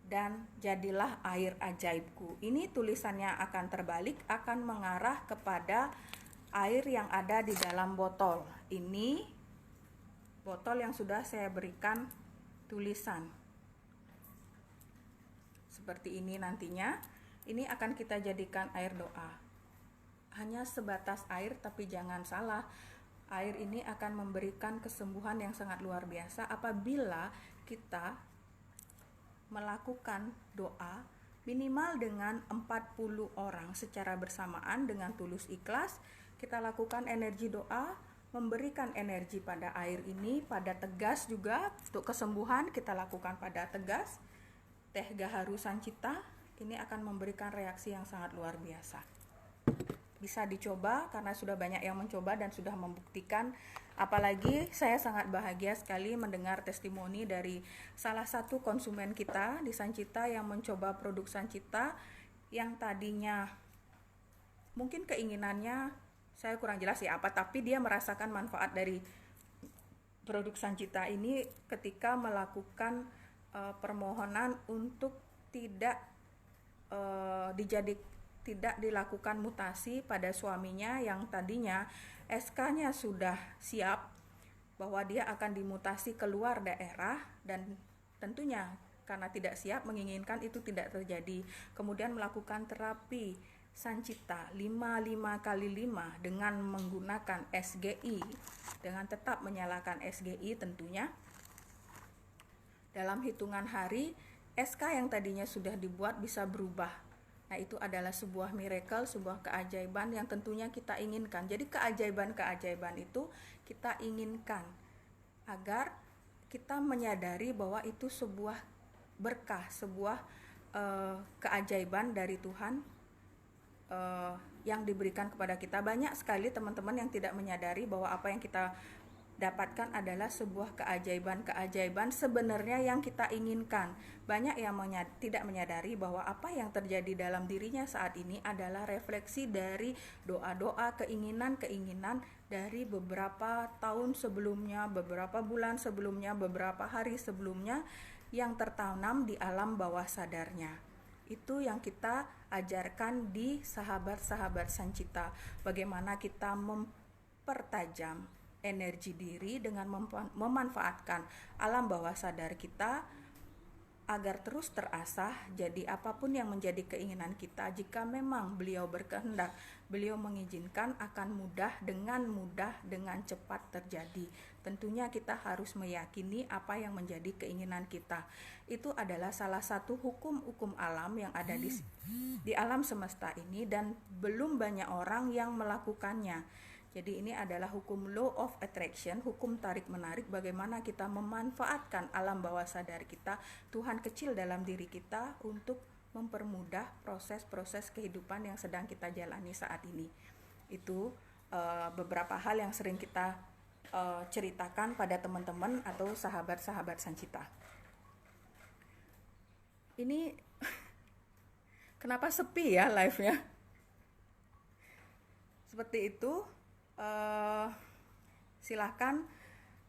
dan jadilah air ajaibku. Ini tulisannya akan terbalik, akan mengarah kepada air yang ada di dalam botol. Ini botol yang sudah saya berikan tulisan. Seperti ini nantinya. Ini akan kita jadikan air doa. Hanya sebatas air, tapi jangan salah. Air ini akan memberikan kesembuhan yang sangat luar biasa apabila kita melakukan doa minimal dengan 40 orang secara bersamaan dengan tulus ikhlas. Kita lakukan energi doa, memberikan energi pada air ini, pada tegas juga. Untuk kesembuhan kita lakukan pada tegas. Teh gaharu Sancita ini akan memberikan reaksi yang sangat luar biasa. Bisa dicoba karena sudah banyak yang mencoba dan sudah membuktikan. Apalagi saya sangat bahagia sekali mendengar testimoni dari salah satu konsumen kita di Sancita yang mencoba produk Sancita, yang tadinya mungkin keinginannya saya kurang jelas ya apa, tapi dia merasakan manfaat dari produk Sancita ini ketika melakukan permohonan untuk tidak dilakukan mutasi pada suaminya yang tadinya SK-nya sudah siap bahwa dia akan dimutasi keluar daerah, dan tentunya karena tidak siap menginginkan itu tidak terjadi. Kemudian melakukan terapi Sancita 5 dengan menggunakan SGI, dengan tetap menyalakan SGI tentunya. Dalam hitungan hari SK yang tadinya sudah dibuat bisa berubah. Nah, itu adalah sebuah miracle, sebuah keajaiban yang tentunya kita inginkan. Jadi keajaiban-keajaiban itu kita inginkan agar kita menyadari bahwa itu sebuah berkah, sebuah keajaiban dari Tuhan yang diberikan kepada kita. Banyak sekali teman-teman yang tidak menyadari bahwa apa yang kita dapatkan adalah sebuah keajaiban-keajaiban sebenarnya yang kita inginkan. Banyak yang tidak menyadari bahwa apa yang terjadi dalam dirinya saat ini adalah refleksi dari doa-doa, keinginan-keinginan dari beberapa tahun sebelumnya, beberapa bulan sebelumnya, beberapa hari sebelumnya yang tertanam di alam bawah sadarnya. Itu yang kita ajarkan di sahabat-sahabat Sancita. Bagaimana kita mempertajam energi diri dengan memanfaatkan alam bawah sadar kita agar terus terasah. Jadi apapun yang menjadi keinginan kita, jika memang beliau berkehendak, beliau mengizinkan, akan dengan cepat terjadi. Tentunya kita harus meyakini apa yang menjadi keinginan kita. Itu adalah salah satu hukum-hukum alam yang ada di alam semesta ini, dan belum banyak orang yang melakukannya. Jadi ini adalah hukum law of attraction, hukum tarik-menarik, bagaimana kita memanfaatkan alam bawah sadar kita, Tuhan kecil dalam diri kita untuk mempermudah proses-proses kehidupan yang sedang kita jalani saat ini. Itu beberapa hal yang sering kita ceritakan pada teman-teman atau sahabat-sahabat Sancita. Ini kenapa sepi ya live-nya? Seperti itu. Silahkan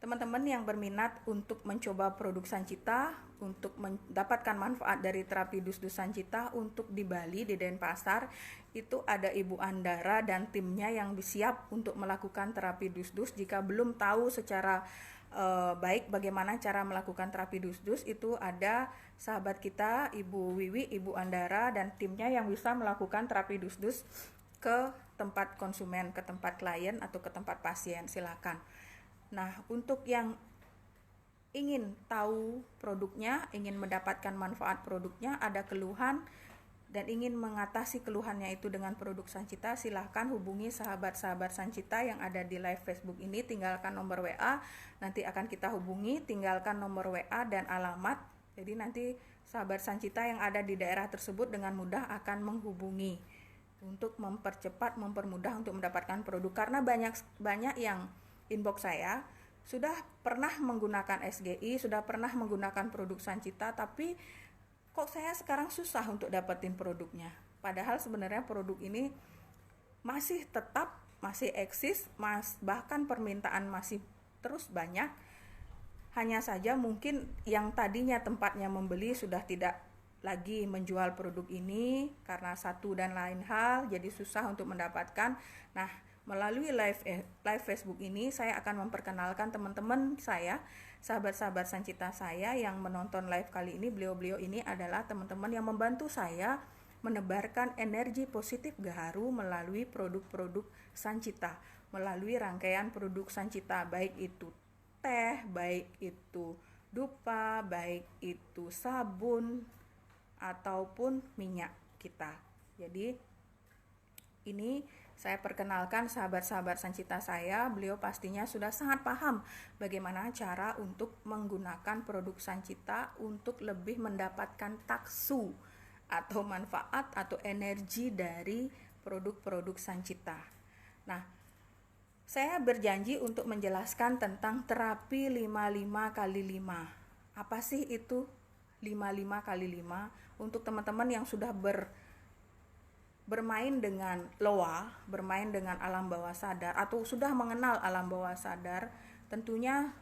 teman-teman yang berminat untuk mencoba produk Sancita, untuk mendapatkan manfaat dari terapi dus-dus Sancita untuk di Bali, di Denpasar, itu ada Ibu Andara dan timnya yang siap untuk melakukan terapi dus-dus. Jika belum tahu secara baik bagaimana cara melakukan terapi dus-dus, itu ada sahabat kita Ibu Wiwi, Ibu Andara dan timnya yang bisa melakukan terapi dus-dus ke tempat konsumen, ke tempat klien atau ke tempat pasien, silakan. Nah, untuk yang ingin tahu produknya, ingin mendapatkan manfaat produknya, ada keluhan dan ingin mengatasi keluhannya itu dengan produk Sancita, silahkan hubungi sahabat-sahabat Sancita yang ada di live Facebook ini. Tinggalkan nomor WA, nanti akan kita hubungi. Tinggalkan nomor WA dan alamat, jadi nanti sahabat Sancita yang ada di daerah tersebut dengan mudah akan menghubungi untuk mempercepat, mempermudah untuk mendapatkan produk. Karena banyak yang inbox saya sudah pernah menggunakan SGI, sudah pernah menggunakan produk Sancita, tapi kok saya sekarang susah untuk dapetin produknya. Padahal sebenarnya produk ini masih eksis, bahkan permintaan masih terus banyak. Hanya saja mungkin yang tadinya tempatnya membeli sudah tidak lagi menjual produk ini karena satu dan lain hal, jadi susah untuk mendapatkan. Nah, melalui live Facebook ini saya akan memperkenalkan teman-teman saya, sahabat-sahabat Sancita saya yang menonton live kali ini. Beliau-beliau ini adalah teman-teman yang membantu saya menebarkan energi positif gaharu melalui produk-produk Sancita, melalui rangkaian produk Sancita, baik itu teh, baik itu dupa, baik itu sabun ataupun minyak kita. Jadi ini saya perkenalkan sahabat-sahabat Sancita saya. Beliau pastinya sudah sangat paham bagaimana cara untuk menggunakan produk Sancita untuk lebih mendapatkan taksu atau manfaat atau energi dari produk-produk Sancita. Nah, saya berjanji untuk menjelaskan tentang terapi 55x5. Apa sih itu 55x5? Untuk teman-teman yang sudah bermain dengan loa, bermain dengan alam bawah sadar, atau sudah mengenal alam bawah sadar, tentunya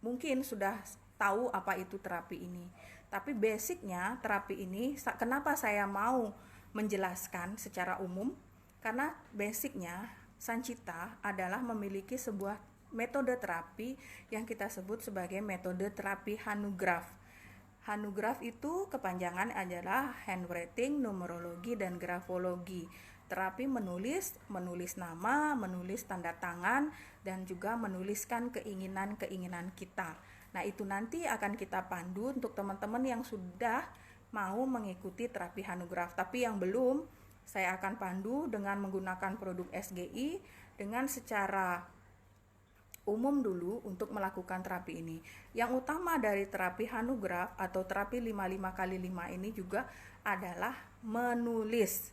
mungkin sudah tahu apa itu terapi ini. Tapi basicnya terapi ini, kenapa saya mau menjelaskan secara umum? Karena basicnya Sancita adalah memiliki sebuah metode terapi yang kita sebut sebagai metode terapi Hanugraph. Hanugraph itu kepanjangan adalah handwriting, numerologi, dan grafologi. Terapi menulis nama, menulis tanda tangan, dan juga menuliskan keinginan-keinginan kita. Nah, itu nanti akan kita pandu untuk teman-teman yang sudah mau mengikuti terapi Hanugraph. Tapi yang belum, saya akan pandu dengan menggunakan produk SGI dengan secara umum dulu untuk melakukan terapi ini. Yang utama dari terapi Hanugraph atau terapi 55x5 ini juga adalah menulis.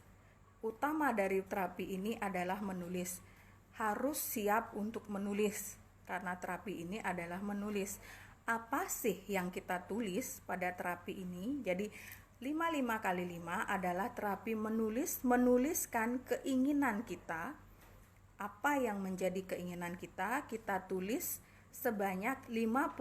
Utama dari terapi ini adalah menulis. Harus siap untuk menulis. karena terapi ini adalah menulis. Apa sih yang kita tulis pada terapi ini? Jadi 55 kali 5 adalah terapi menuliskan keinginan kita. Apa yang menjadi keinginan kita tulis sebanyak 55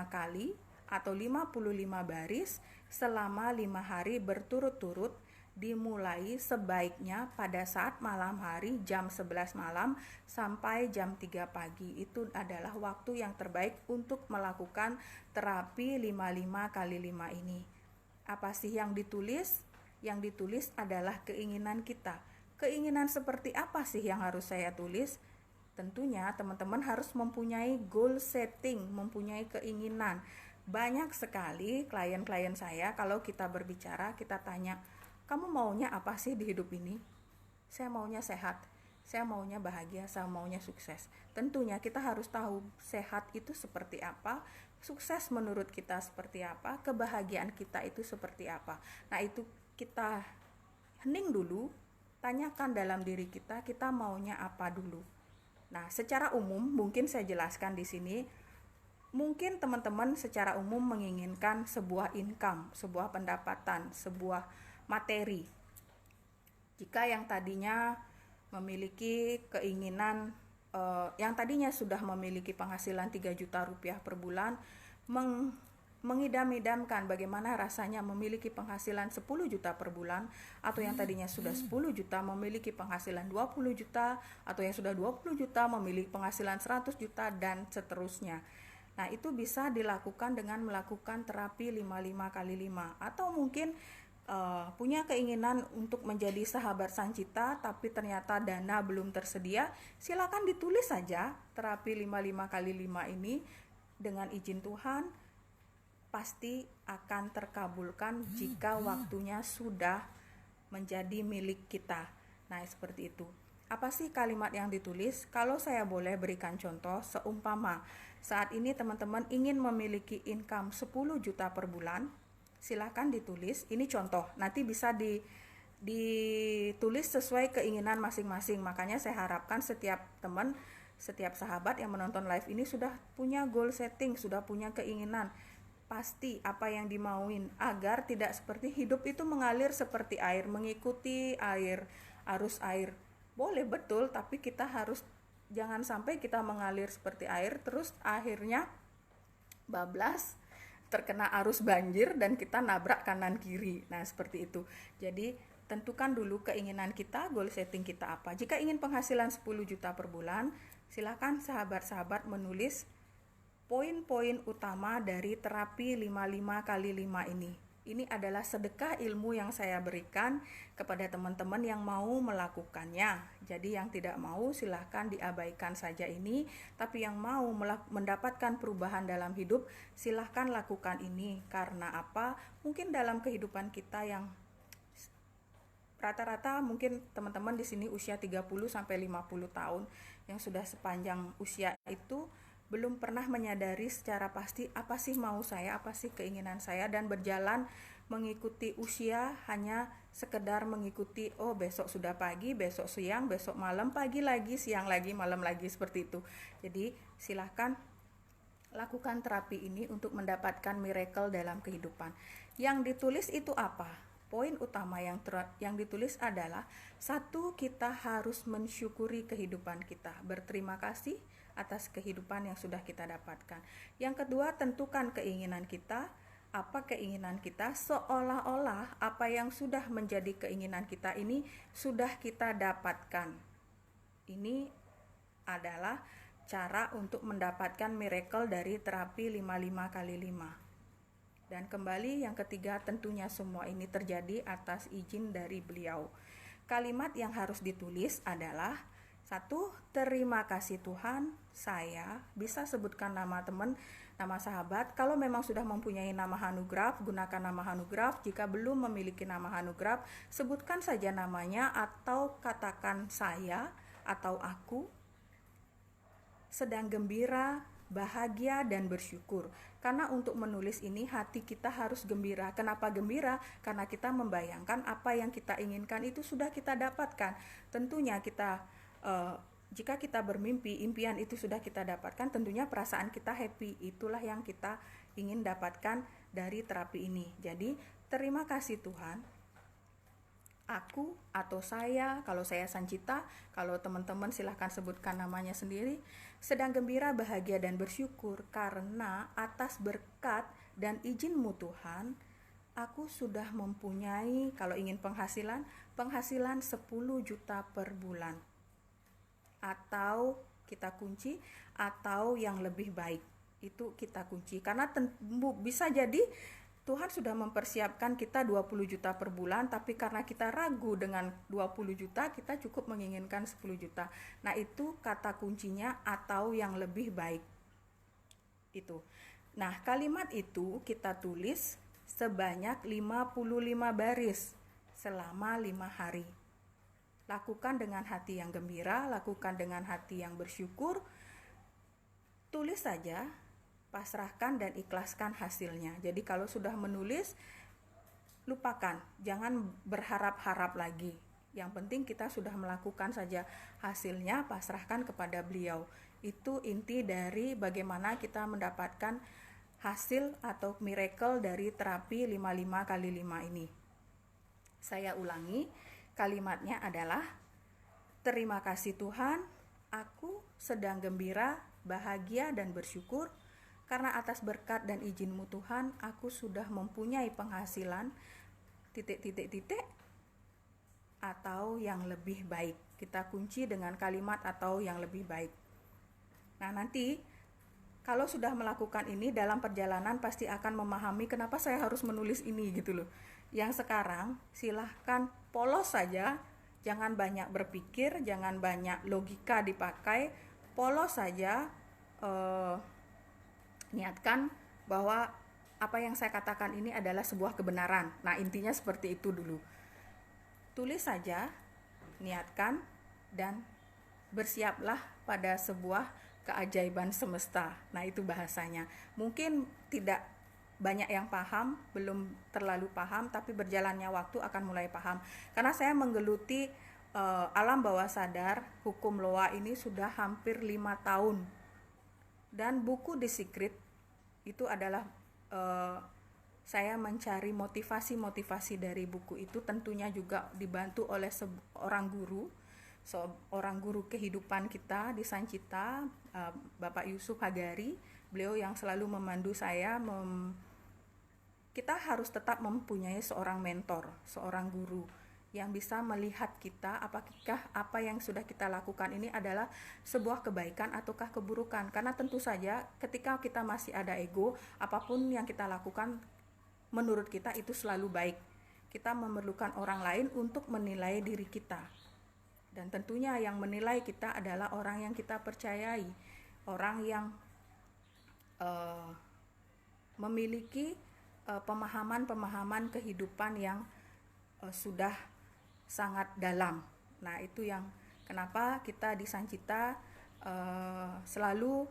kali atau 55 baris selama 5 hari berturut-turut, dimulai sebaiknya pada saat malam hari jam 11 malam sampai jam 3 pagi. Itu adalah waktu yang terbaik untuk melakukan terapi 55 kali 5 ini. Apa sih yang ditulis? Yang ditulis adalah keinginan kita. Keinginan seperti apa sih yang harus saya tulis? Tentunya teman-teman harus mempunyai goal setting, mempunyai keinginan. Banyak sekali klien-klien saya kalau kita berbicara, kita tanya, kamu maunya apa sih di hidup ini? Saya maunya sehat, saya maunya bahagia, saya maunya sukses. Tentunya kita harus tahu sehat itu seperti apa, sukses menurut kita seperti apa, kebahagiaan kita itu seperti apa. Nah, itu kita hening dulu, tanyakan dalam diri kita maunya apa dulu. Nah, secara umum mungkin saya jelaskan di sini. Mungkin teman-teman secara umum menginginkan sebuah income, sebuah pendapatan, sebuah materi. Jika yang tadinya memiliki keinginan, yang tadinya sudah memiliki penghasilan 3 juta rupiah per bulan, mengidam-idamkan bagaimana rasanya memiliki penghasilan 10 juta per bulan, atau yang tadinya sudah 10 juta memiliki penghasilan 20 juta, atau yang sudah 20 juta memiliki penghasilan 100 juta, dan seterusnya. Nah, itu bisa dilakukan dengan melakukan terapi 55 kali 5. Atau mungkin punya keinginan untuk menjadi sahabat Sancita tapi ternyata dana belum tersedia, silakan ditulis saja terapi 55 kali 5 ini. Dengan izin Tuhan pasti akan terkabulkan jika waktunya sudah menjadi milik kita. Nah, seperti itu. Apa sih kalimat yang ditulis? Kalau saya boleh berikan contoh, seumpama saat ini teman-teman ingin memiliki income 10 juta per bulan, silakan ditulis. Ini contoh, nanti bisa ditulis sesuai keinginan masing-masing. Makanya saya harapkan setiap teman, setiap sahabat yang menonton live ini sudah punya goal setting, sudah punya keinginan pasti apa yang dimauin, agar tidak seperti hidup itu mengalir seperti air, mengikuti air, arus air. Boleh betul, tapi kita harus jangan sampai kita mengalir seperti air terus akhirnya bablas, terkena arus banjir dan kita nabrak kanan kiri. Nah, seperti itu. Jadi tentukan dulu keinginan kita, goal setting kita apa. Jika ingin penghasilan 10 juta per bulan, silakan sahabat-sahabat menulis poin-poin utama dari terapi 55 kali 5 ini. Ini adalah sedekah ilmu yang saya berikan kepada teman-teman yang mau melakukannya. Jadi yang tidak mau silahkan diabaikan saja ini, tapi yang mau mendapatkan perubahan dalam hidup silahkan lakukan ini. Karena apa? Mungkin dalam kehidupan kita yang rata-rata mungkin teman-teman di sini usia 30 sampai 50 tahun, yang sudah sepanjang usia itu belum pernah menyadari secara pasti apa sih mau saya, apa sih keinginan saya, dan berjalan mengikuti usia hanya sekedar mengikuti, oh besok sudah pagi, besok siang, besok malam, pagi lagi, siang lagi, malam lagi, seperti itu. Jadi silahkan lakukan terapi ini untuk mendapatkan miracle dalam kehidupan. Yang ditulis itu apa? Poin utama yang ditulis adalah, satu, kita harus mensyukuri kehidupan kita, berterima kasih atas kehidupan yang sudah kita dapatkan. Yang kedua, tentukan keinginan kita. Apa keinginan kita? Seolah-olah apa yang sudah menjadi keinginan kita ini sudah kita dapatkan. Ini adalah cara untuk mendapatkan miracle dari terapi 55 kali 5. Dan kembali yang ketiga, tentunya semua ini terjadi atas izin dari beliau. Kalimat yang harus ditulis adalah, satu, terima kasih Tuhan, saya bisa sebutkan nama teman, nama sahabat. Kalau memang sudah mempunyai nama Hanugraph, gunakan nama Hanugraph. Jika belum memiliki nama Hanugraph, sebutkan saja namanya atau katakan saya atau aku sedang gembira, bahagia, dan bersyukur. Karena untuk menulis ini hati kita harus gembira. Kenapa gembira? Karena kita membayangkan apa yang kita inginkan itu sudah kita dapatkan. Tentunya kita jika kita bermimpi, impian itu sudah kita dapatkan, tentunya perasaan kita happy. Itulah yang kita ingin dapatkan dari terapi ini. Jadi, terima kasih Tuhan. Aku atau saya, kalau saya Sancita, kalau teman-teman silahkan sebutkan namanya sendiri, sedang gembira, bahagia, dan bersyukur karena atas berkat dan izin-Mu Tuhan, aku sudah mempunyai, kalau ingin penghasilan 10 juta per bulan. Atau kita kunci, atau yang lebih baik. Itu kita kunci. Karena bisa jadi Tuhan sudah mempersiapkan kita 20 juta per bulan, tapi karena kita ragu dengan 20 juta, kita cukup menginginkan 10 juta. Nah, itu kata kuncinya, atau yang lebih baik. Itu. Nah, kalimat itu kita tulis sebanyak 55 baris selama 5 hari. Lakukan dengan hati yang gembira, lakukan dengan hati yang bersyukur. Tulis saja, pasrahkan dan ikhlaskan hasilnya. Jadi kalau sudah menulis, lupakan, jangan berharap-harap lagi. Yang penting kita sudah melakukan saja, hasilnya pasrahkan kepada Beliau. Itu inti dari bagaimana kita mendapatkan hasil atau miracle dari terapi 55x5 ini. Saya ulangi, kalimatnya adalah, terima kasih Tuhan, aku sedang gembira, bahagia, dan bersyukur karena atas berkat dan izin-Mu Tuhan, aku sudah mempunyai penghasilan ... atau yang lebih baik. Kita kunci dengan kalimat atau yang lebih baik. Nah, nanti kalau sudah melakukan ini dalam perjalanan pasti akan memahami kenapa saya harus menulis ini gitu loh. Yang sekarang silahkan polos saja, jangan banyak berpikir, jangan banyak logika dipakai, polos saja. Niatkan bahwa apa yang saya katakan ini adalah sebuah kebenaran. Nah, intinya seperti itu dulu. Tulis saja, niatkan, dan bersiaplah pada sebuah keajaiban semesta. Nah, itu bahasanya. Mungkin tidak banyak yang paham, belum terlalu paham, tapi berjalannya waktu akan mulai paham. Karena saya menggeluti alam bawah sadar, hukum Loa ini sudah hampir 5 tahun. Dan buku The Secret itu adalah saya mencari motivasi-motivasi dari buku itu, tentunya juga dibantu oleh seorang guru, seorang guru kehidupan kita di Sancita, Bapak Yusuf Hagari. Beliau yang selalu memandu saya. Kita harus tetap mempunyai seorang mentor, seorang guru yang bisa melihat kita apakah apa yang sudah kita lakukan ini adalah sebuah kebaikan ataukah keburukan. Karena tentu saja ketika kita masih ada ego, apapun yang kita lakukan menurut kita itu selalu baik. Kita memerlukan orang lain untuk menilai diri kita. Dan tentunya yang menilai kita adalah orang yang kita percayai, orang yang memiliki pemahaman-pemahaman kehidupan yang sudah sangat dalam. Nah, itu yang kenapa kita di Sancita selalu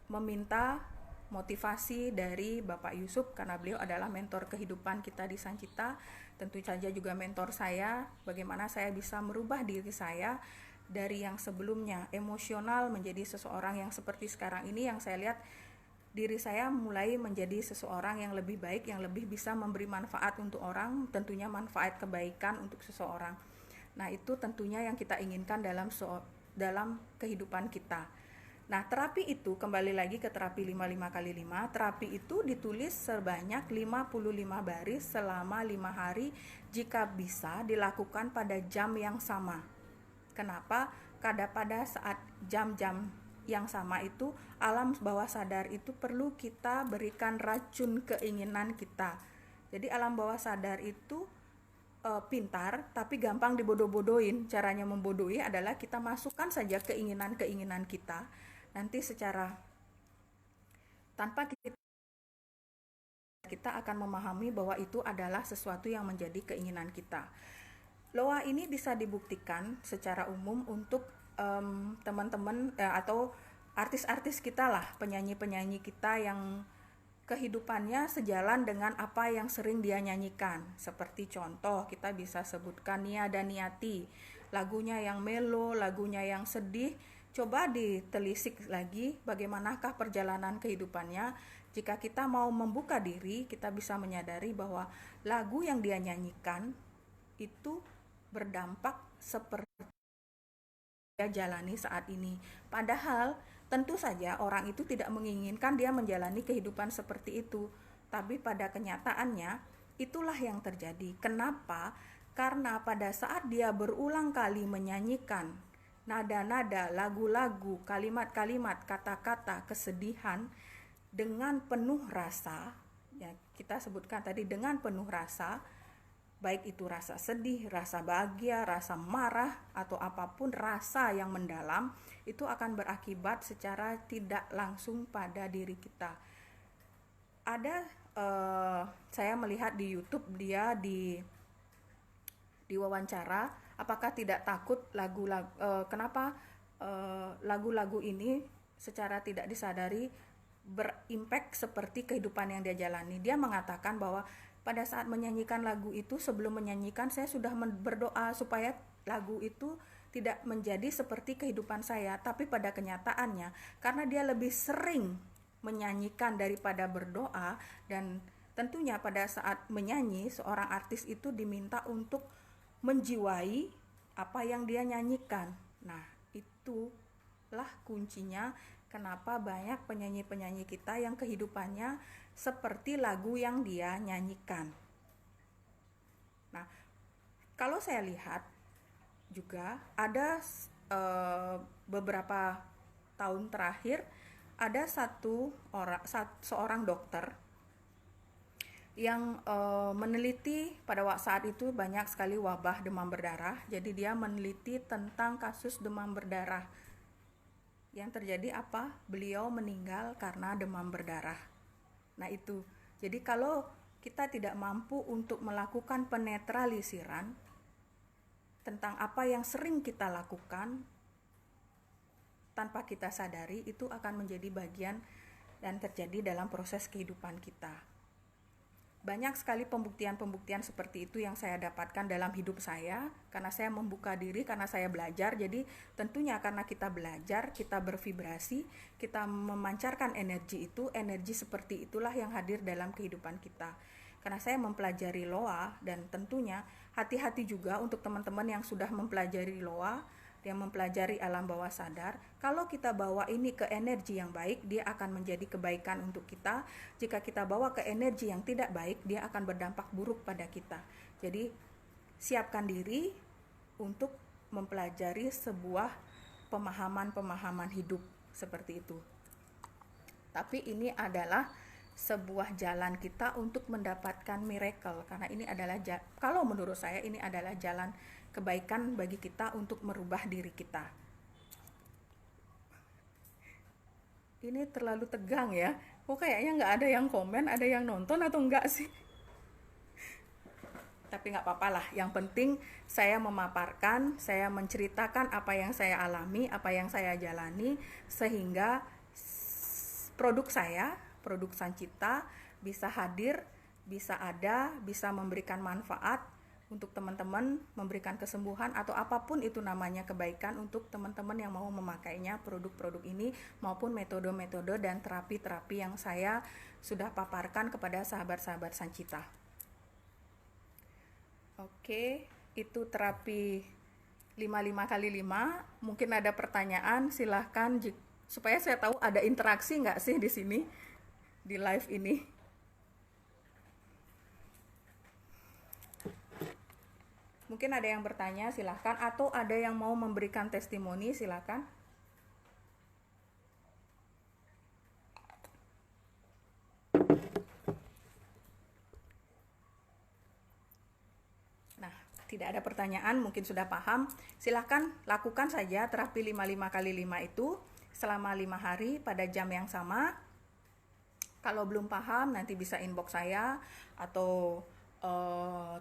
meminta motivasi dari Bapak Yusuf, karena beliau adalah mentor kehidupan kita di Sancita. Tentu saja juga mentor saya, bagaimana saya bisa merubah diri saya dari yang sebelumnya emosional menjadi seseorang yang seperti sekarang ini, yang saya lihat diri saya mulai menjadi seseorang yang lebih baik, yang lebih bisa memberi manfaat untuk orang, tentunya manfaat kebaikan untuk seseorang. Nah, itu tentunya yang kita inginkan dalam kehidupan kita. Nah, terapi itu kembali lagi ke terapi 55x5. Terapi itu ditulis sebanyak 55 baris selama 5 hari jika bisa dilakukan pada jam yang sama. Kenapa? Karena pada saat jam-jam yang sama itu, alam bawah sadar itu perlu kita berikan racun keinginan kita. Jadi alam bawah sadar itu pintar tapi gampang dibodoh-bodohin. Caranya membodohi adalah kita masukkan saja keinginan-keinginan kita. Nanti secara tanpa kita akan memahami bahwa itu adalah sesuatu yang menjadi keinginan kita. Loa ini bisa dibuktikan secara umum untuk teman-teman atau artis-artis kita lah, penyanyi-penyanyi kita yang kehidupannya sejalan dengan apa yang sering dia nyanyikan. Seperti contoh kita bisa sebutkan Nia Daniati, lagunya yang melo, lagunya yang sedih, coba ditelisik lagi bagaimanakah perjalanan kehidupannya. Jika kita mau membuka diri, kita bisa menyadari bahwa lagu yang dia nyanyikan itu berdampak seperti dia jalani saat ini. Padahal tentu saja orang itu tidak menginginkan dia menjalani kehidupan seperti itu. Tapi pada kenyataannya itulah yang terjadi. Kenapa? Karena pada saat dia berulang kali menyanyikan nada-nada, lagu-lagu, kalimat-kalimat, kata-kata kesedihan dengan penuh rasa, ya kita sebutkan tadi dengan penuh rasa, baik itu rasa sedih, rasa bahagia, rasa marah, atau apapun rasa yang mendalam, itu akan berakibat secara tidak langsung pada diri kita. Ada saya melihat di YouTube dia diwawancara, apakah tidak takut kenapa lagu-lagu ini secara tidak disadari berimpact seperti kehidupan yang dia jalani. Dia mengatakan bahwa pada saat menyanyikan lagu itu, sebelum menyanyikan saya sudah berdoa supaya lagu itu tidak menjadi seperti kehidupan saya. Tapi pada kenyataannya, karena dia lebih sering menyanyikan daripada berdoa, dan tentunya pada saat menyanyi, seorang artis itu diminta untuk menjiwai apa yang dia nyanyikan. Nah, itulah kuncinya kenapa banyak penyanyi-penyanyi kita yang kehidupannya seperti lagu yang dia nyanyikan. Nah, kalau saya lihat juga ada beberapa tahun terakhir ada seorang dokter yang meneliti pada saat itu banyak sekali wabah demam berdarah. Jadi dia meneliti tentang kasus demam berdarah. Yang terjadi apa? Beliau meninggal karena demam berdarah. Nah itu, jadi kalau kita tidak mampu untuk melakukan penetralisiran tentang apa yang sering kita lakukan tanpa kita sadari, itu akan menjadi bagian dan terjadi dalam proses kehidupan kita. Banyak sekali pembuktian-pembuktian seperti itu yang saya dapatkan dalam hidup saya, karena saya membuka diri, karena saya belajar. Jadi tentunya karena kita belajar, kita bervibrasi, kita memancarkan energi itu, energi seperti itulah yang hadir dalam kehidupan kita. Karena saya mempelajari loa, dan tentunya hati-hati juga untuk teman-teman yang sudah mempelajari loa, yang mempelajari alam bawah sadar. Kalau kita bawa ini ke energi yang baik, dia akan menjadi kebaikan untuk kita. Jika kita bawa ke energi yang tidak baik, dia akan berdampak buruk pada kita. Jadi siapkan diri untuk mempelajari sebuah pemahaman-pemahaman hidup seperti itu. Tapi ini adalah sebuah jalan kita untuk mendapatkan miracle, karena ini adalah, kalau menurut saya ini adalah jalan kebaikan bagi kita untuk merubah diri kita. Ini terlalu tegang ya. Kok kayaknya nggak ada yang komen, ada yang nonton atau enggak sih? Tapi nggak apa-apa lah. Yang penting saya memaparkan, saya menceritakan apa yang saya alami, apa yang saya jalani, sehingga produk saya, produk Sancita, bisa hadir, bisa ada, bisa memberikan manfaat untuk teman-teman, memberikan kesembuhan atau apapun itu namanya kebaikan untuk teman-teman yang mau memakainya, produk-produk ini maupun metode-metode dan terapi-terapi yang saya sudah paparkan kepada sahabat-sahabat Sancita. Oke, itu terapi 55x5. Mungkin ada pertanyaan, silahkan, supaya saya tahu ada interaksi nggak sih di sini, di live ini. Mungkin ada yang bertanya, silahkan. Atau ada yang mau memberikan testimoni, silahkan. Nah, tidak ada pertanyaan, mungkin sudah paham. Silahkan lakukan saja terapi 55x5 itu selama 5 hari pada jam yang sama. Kalau belum paham, nanti bisa inbox saya atau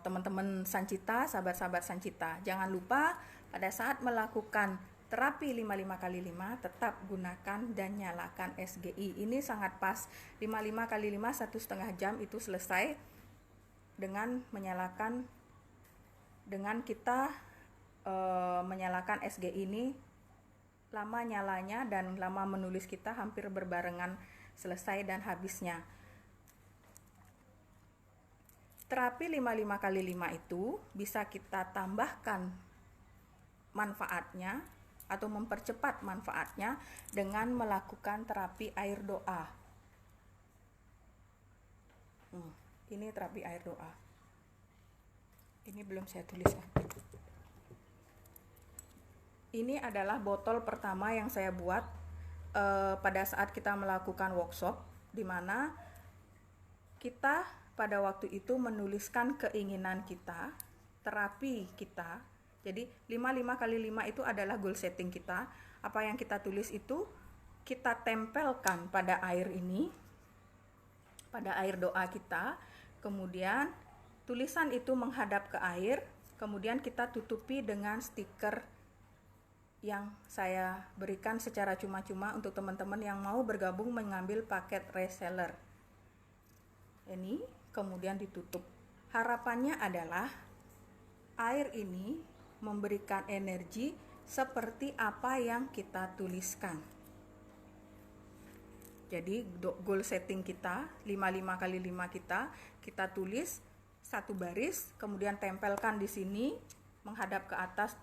teman-teman Sancita, sahabat-sahabat Sancita. Jangan lupa pada saat melakukan terapi 55x5 tetap gunakan dan nyalakan SGI. Ini sangat pas. 55x5 1,5 jam itu selesai dengan menyalakan, dengan kita menyalakan SG ini, lama nyalanya dan lama menulis kita hampir berbarengan selesai dan habisnya. Terapi 55x5 itu bisa kita tambahkan manfaatnya atau mempercepat manfaatnya dengan melakukan terapi air doa. Ini terapi air doa. Ini belum saya tulis. Ini adalah botol pertama yang saya buat pada saat kita melakukan workshop, di mana kita pada waktu itu menuliskan keinginan kita, terapi kita. Jadi 55x5 itu adalah goal setting kita. Apa yang kita tulis itu kita tempelkan pada air ini, pada air doa kita. Kemudian tulisan itu menghadap ke air, kemudian kita tutupi dengan stiker yang saya berikan secara cuma-cuma untuk teman-teman yang mau bergabung mengambil paket reseller. Ini kemudian ditutup. Harapannya adalah air ini memberikan energi seperti apa yang kita tuliskan. Jadi goal setting kita 55x5 kita tulis satu baris, kemudian tempelkan di sini menghadap ke atas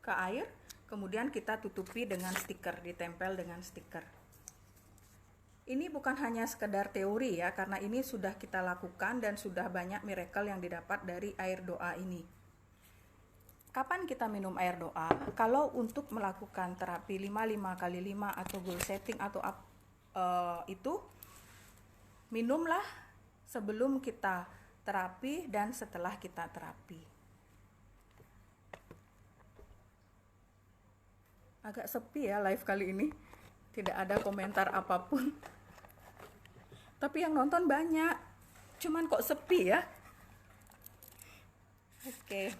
ke air, kemudian kita tutupi dengan stiker, ditempel dengan stiker. Ini bukan hanya sekedar teori ya, karena ini sudah kita lakukan dan sudah banyak miracle yang didapat dari air doa ini. Kapan kita minum air doa? Kalau untuk melakukan terapi 55x5 atau goal setting atau itu, minumlah sebelum kita terapi dan setelah kita terapi. Agak sepi ya live kali ini, tidak ada komentar apapun. Tapi yang nonton banyak, cuman kok sepi ya. Oke.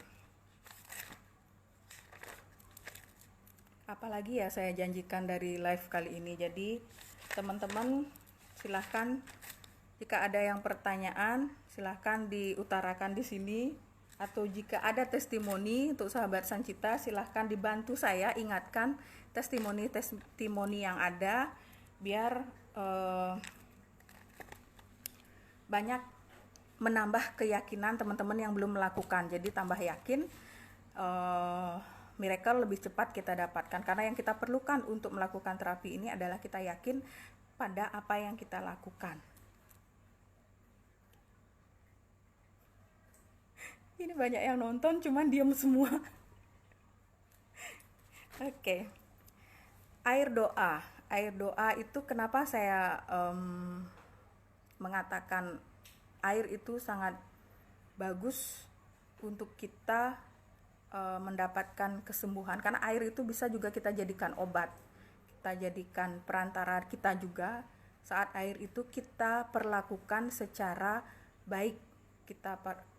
Apalagi ya saya janjikan dari live kali ini. Jadi teman-teman silahkan jika ada yang pertanyaan silahkan diutarakan di sini. Atau jika ada testimoni untuk sahabat Sancita, silahkan dibantu saya ingatkan testimoni yang ada, biar banyak menambah keyakinan teman-teman yang belum melakukan. Jadi tambah yakin, miracle lebih cepat kita dapatkan. Karena yang kita perlukan untuk melakukan terapi ini adalah kita yakin pada apa yang kita lakukan. Ini banyak yang nonton, cuman diam semua. Oke. Air doa. Air doa itu kenapa saya mengatakan air itu sangat bagus untuk kita mendapatkan kesembuhan. Karena air itu bisa juga kita jadikan obat. Kita jadikan perantara kita juga. Saat air itu kita perlakukan secara baik.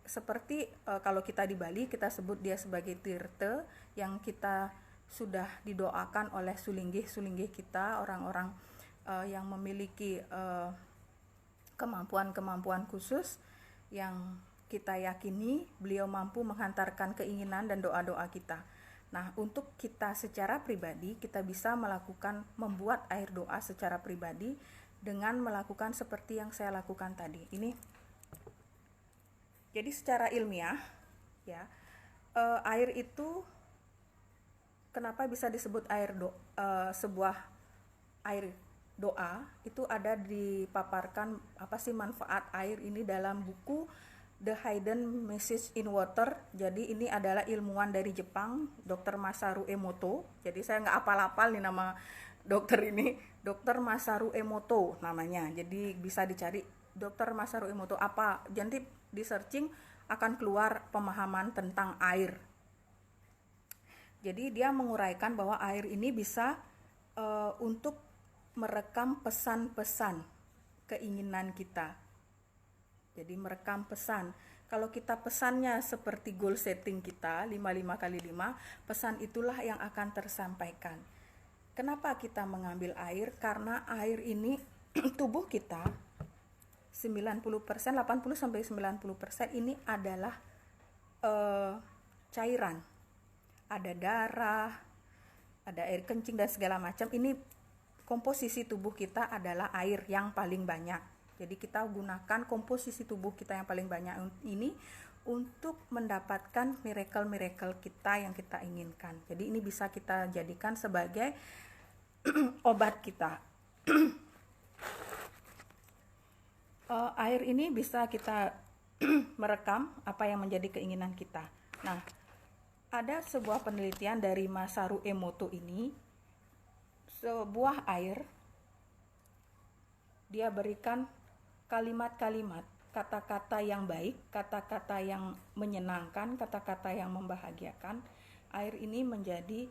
Seperti kalau kita di Bali kita sebut dia sebagai tirte, yang kita sudah didoakan oleh sulinggih kita, orang-orang yang memiliki kemampuan khusus yang kita yakini beliau mampu menghantarkan keinginan dan doa-doa kita. Nah, untuk kita secara pribadi kita bisa membuat air doa secara pribadi dengan melakukan seperti yang saya lakukan tadi. Jadi secara ilmiah ya, air itu kenapa bisa disebut sebuah air doa, itu ada dipaparkan apa sih manfaat air ini dalam buku The Hidden Message in Water. Jadi ini adalah ilmuwan dari Jepang, Dr. Masaru Emoto. Jadi saya nggak apal-apal nih nama dokter ini, Dr. Masaru Emoto namanya. Jadi bisa dicari Dr. Masaru Emoto apa, jadi di searching akan keluar pemahaman tentang air. Jadi dia menguraikan bahwa air ini bisa untuk merekam pesan-pesan keinginan kita. Jadi merekam pesan. Kalau kita pesannya seperti goal setting kita 55x5, pesan itulah yang akan tersampaikan. Kenapa kita mengambil air? Karena air ini tubuh kita 90%, 80-90% ini adalah cairan. ada darah, ada air kencing dan segala macam. Ini komposisi tubuh kita adalah air yang paling banyak. Jadi kita gunakan komposisi tubuh kita yang paling banyak ini untuk mendapatkan miracle-miracle kita yang kita inginkan. Jadi ini bisa kita jadikan sebagai obat kita. Air ini bisa kita merekam apa yang menjadi keinginan kita. Nah, ada sebuah penelitian dari Masaru Emoto ini, sebuah air, dia berikan kalimat-kalimat, kata-kata yang baik, kata-kata yang menyenangkan, kata-kata yang membahagiakan. Air ini menjadi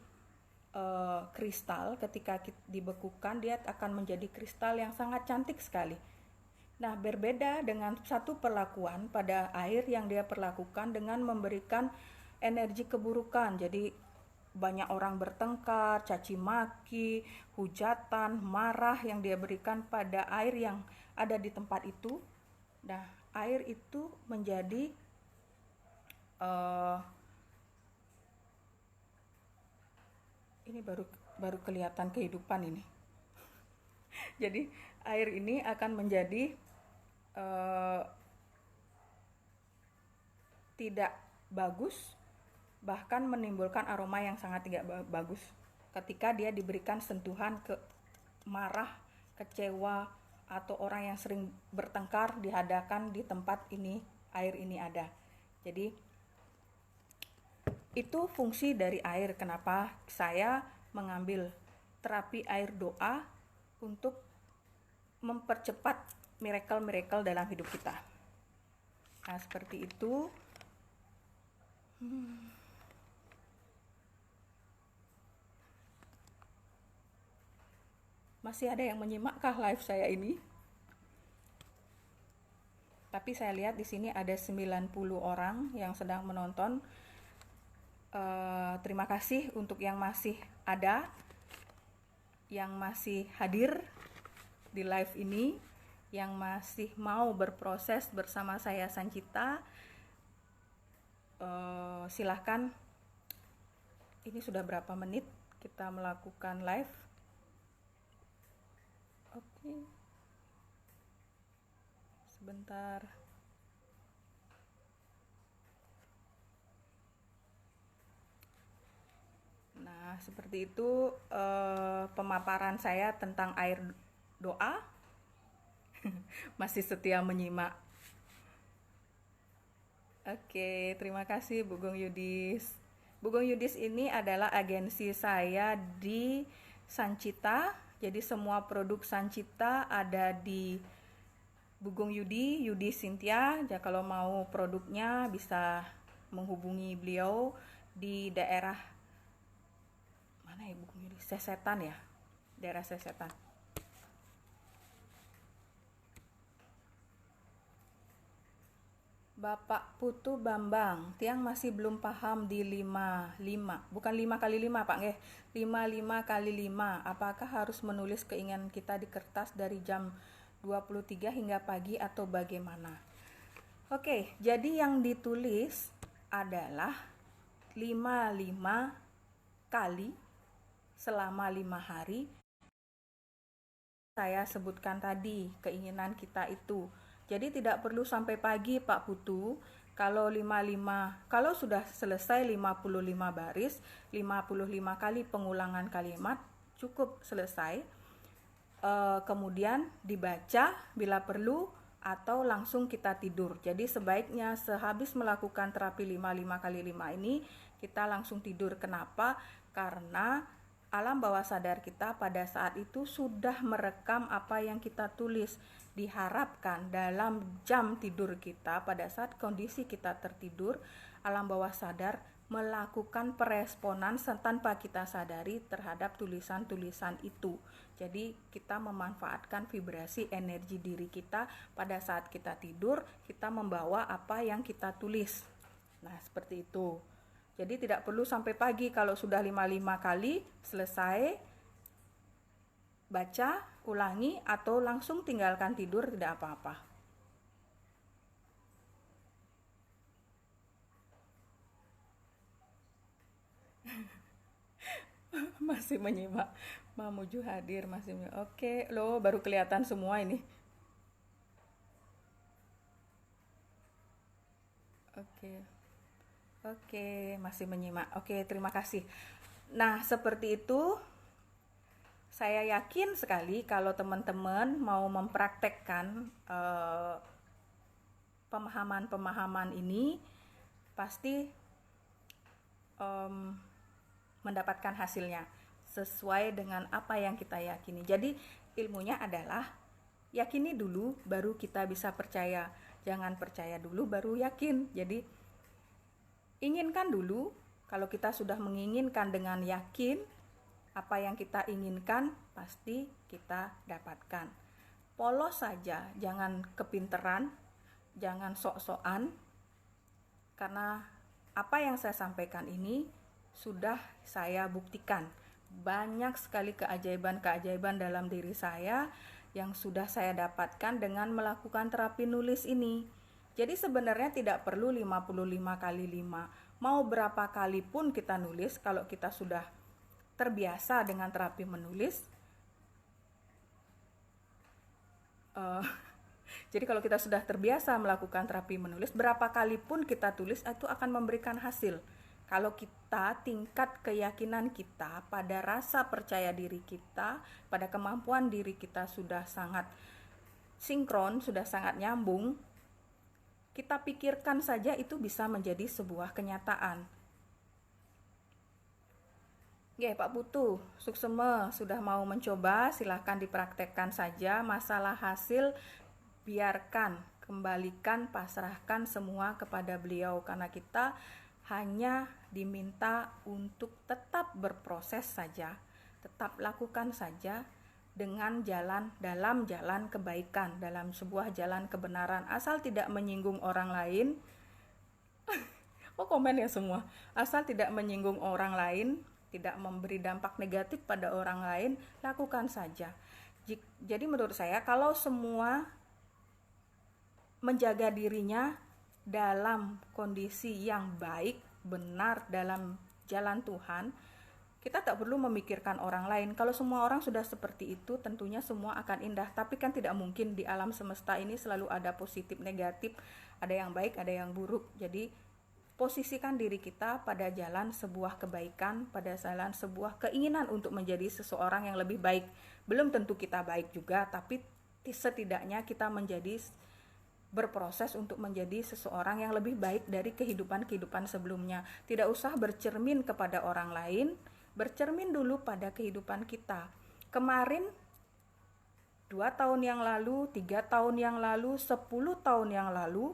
kristal. Ketika dibekukan, dia akan menjadi kristal yang sangat cantik sekali. Nah, berbeda dengan satu perlakuan pada air yang dia perlakukan dengan memberikan energi keburukan. Jadi banyak orang bertengkar, caci maki, hujatan, marah yang dia berikan pada air yang ada di tempat itu. Nah, air itu menjadi ini baru kelihatan kehidupan ini. Jadi air ini akan menjadi tidak bagus, bahkan menimbulkan aroma yang sangat tidak bagus ketika dia diberikan sentuhan marah, kecewa, atau orang yang sering bertengkar dihadapkan di tempat ini, air ini ada. Jadi itu fungsi dari air. Kenapa saya mengambil terapi air doa untuk mempercepat miracle-miracle dalam hidup kita. Nah, seperti itu. Masih ada yang menyimakkah live saya ini? Tapi saya lihat di sini ada 90 orang yang sedang menonton. Terima kasih untuk yang masih ada, yang masih hadir di live ini, yang masih mau berproses bersama saya Sancita. Silahkan. Ini sudah berapa menit kita melakukan live? Oke. Sebentar. Nah, seperti itu pemaparan saya tentang air doa. Masih setia menyimak. Oke, terima kasih Bu Gong Yudis. Bu Gong Yudis ini adalah agensi saya di Sancita. Jadi semua produk Sancita ada di Bu Gong Yudi Cynthia. Jadi kalau mau produknya bisa menghubungi beliau di daerah mana ya Bu Gong Yudi? Sesetan ya, daerah Sesetan. Bapak Putu Bambang, tiang masih belum paham di 55, bukan 5 kali 5 Pak nggih, 55 kali 5. Apakah harus menulis keinginan kita di kertas dari jam 23 hingga pagi atau bagaimana? Oke, jadi yang ditulis adalah 55 kali selama 5 hari. Saya sebutkan tadi keinginan kita itu. Jadi tidak perlu sampai pagi Pak Putu. Kalau sudah selesai 55 baris, 55 kali pengulangan kalimat cukup selesai. Kemudian dibaca bila perlu atau langsung kita tidur. Jadi sebaiknya sehabis melakukan terapi 55 kali 5 ini kita langsung tidur. Kenapa? Karena alam bawah sadar kita pada saat itu sudah merekam apa yang kita tulis. Diharapkan dalam jam tidur kita, pada saat kondisi kita tertidur, alam bawah sadar melakukan peresponan tanpa kita sadari terhadap tulisan-tulisan itu. Jadi kita memanfaatkan vibrasi energi diri kita pada saat kita tidur, kita membawa apa yang kita tulis. Nah, seperti itu. Jadi tidak perlu sampai pagi. Kalau sudah 55 kali selesai, baca, ulangi, atau langsung tinggalkan tidur, tidak apa-apa. Masih menyimak. Mamuju hadir masih menyimak. Oke, loh baru kelihatan semua ini. Oke. Oke, masih menyimak. Oke, terima kasih. Nah, seperti itu. Saya yakin sekali kalau teman-teman mau mempraktekkan pemahaman-pemahaman ini, pasti mendapatkan hasilnya sesuai dengan apa yang kita yakini. Jadi ilmunya adalah yakini dulu baru kita bisa percaya. Jangan percaya dulu baru yakin. Jadi inginkan dulu. Kalau kita sudah menginginkan dengan yakin, apa yang kita inginkan pasti kita dapatkan. Polos saja, jangan kepinteran, jangan sok-sokan. Karena apa yang saya sampaikan ini sudah saya buktikan. Banyak sekali keajaiban-keajaiban dalam diri saya yang sudah saya dapatkan dengan melakukan terapi nulis ini. Jadi sebenarnya tidak perlu 55 kali 5. Mau berapa kali pun kita nulis, kalau kita sudah terbiasa dengan terapi menulis. Jadi kalau kita sudah terbiasa melakukan terapi menulis, berapa kali pun kita tulis itu akan memberikan hasil. Kalau kita tingkat keyakinan kita pada rasa percaya diri kita, pada kemampuan diri kita sudah sangat sinkron, sudah sangat nyambung, kita pikirkan saja itu bisa menjadi sebuah kenyataan. Ya, Pak Putu, Suksema sudah mau mencoba, silahkan dipraktekkan saja. Masalah hasil biarkan, kembalikan, pasrahkan semua kepada beliau, karena kita hanya diminta untuk tetap berproses saja, tetap lakukan saja dengan dalam jalan kebaikan, dalam sebuah jalan kebenaran, asal tidak menyinggung orang lain. Oh, komen ya semua. Asal tidak menyinggung orang lain, tidak memberi dampak negatif pada orang lain, lakukan saja. Jadi menurut saya kalau semua menjaga dirinya dalam kondisi yang baik, benar dalam jalan Tuhan, kita tak perlu memikirkan orang lain. Kalau semua orang sudah seperti itu, tentunya semua akan indah. Tapi kan tidak mungkin, di alam semesta ini selalu ada positif negatif, ada yang baik, ada yang buruk. Jadi posisikan diri kita pada jalan sebuah kebaikan, pada jalan sebuah keinginan untuk menjadi seseorang yang lebih baik. Belum tentu kita baik juga, tapi setidaknya kita berproses untuk menjadi seseorang yang lebih baik dari kehidupan-kehidupan sebelumnya. Tidak usah bercermin kepada orang lain, bercermin dulu pada kehidupan kita. Kemarin, 2 tahun yang lalu, 3 tahun yang lalu, 10 tahun yang lalu,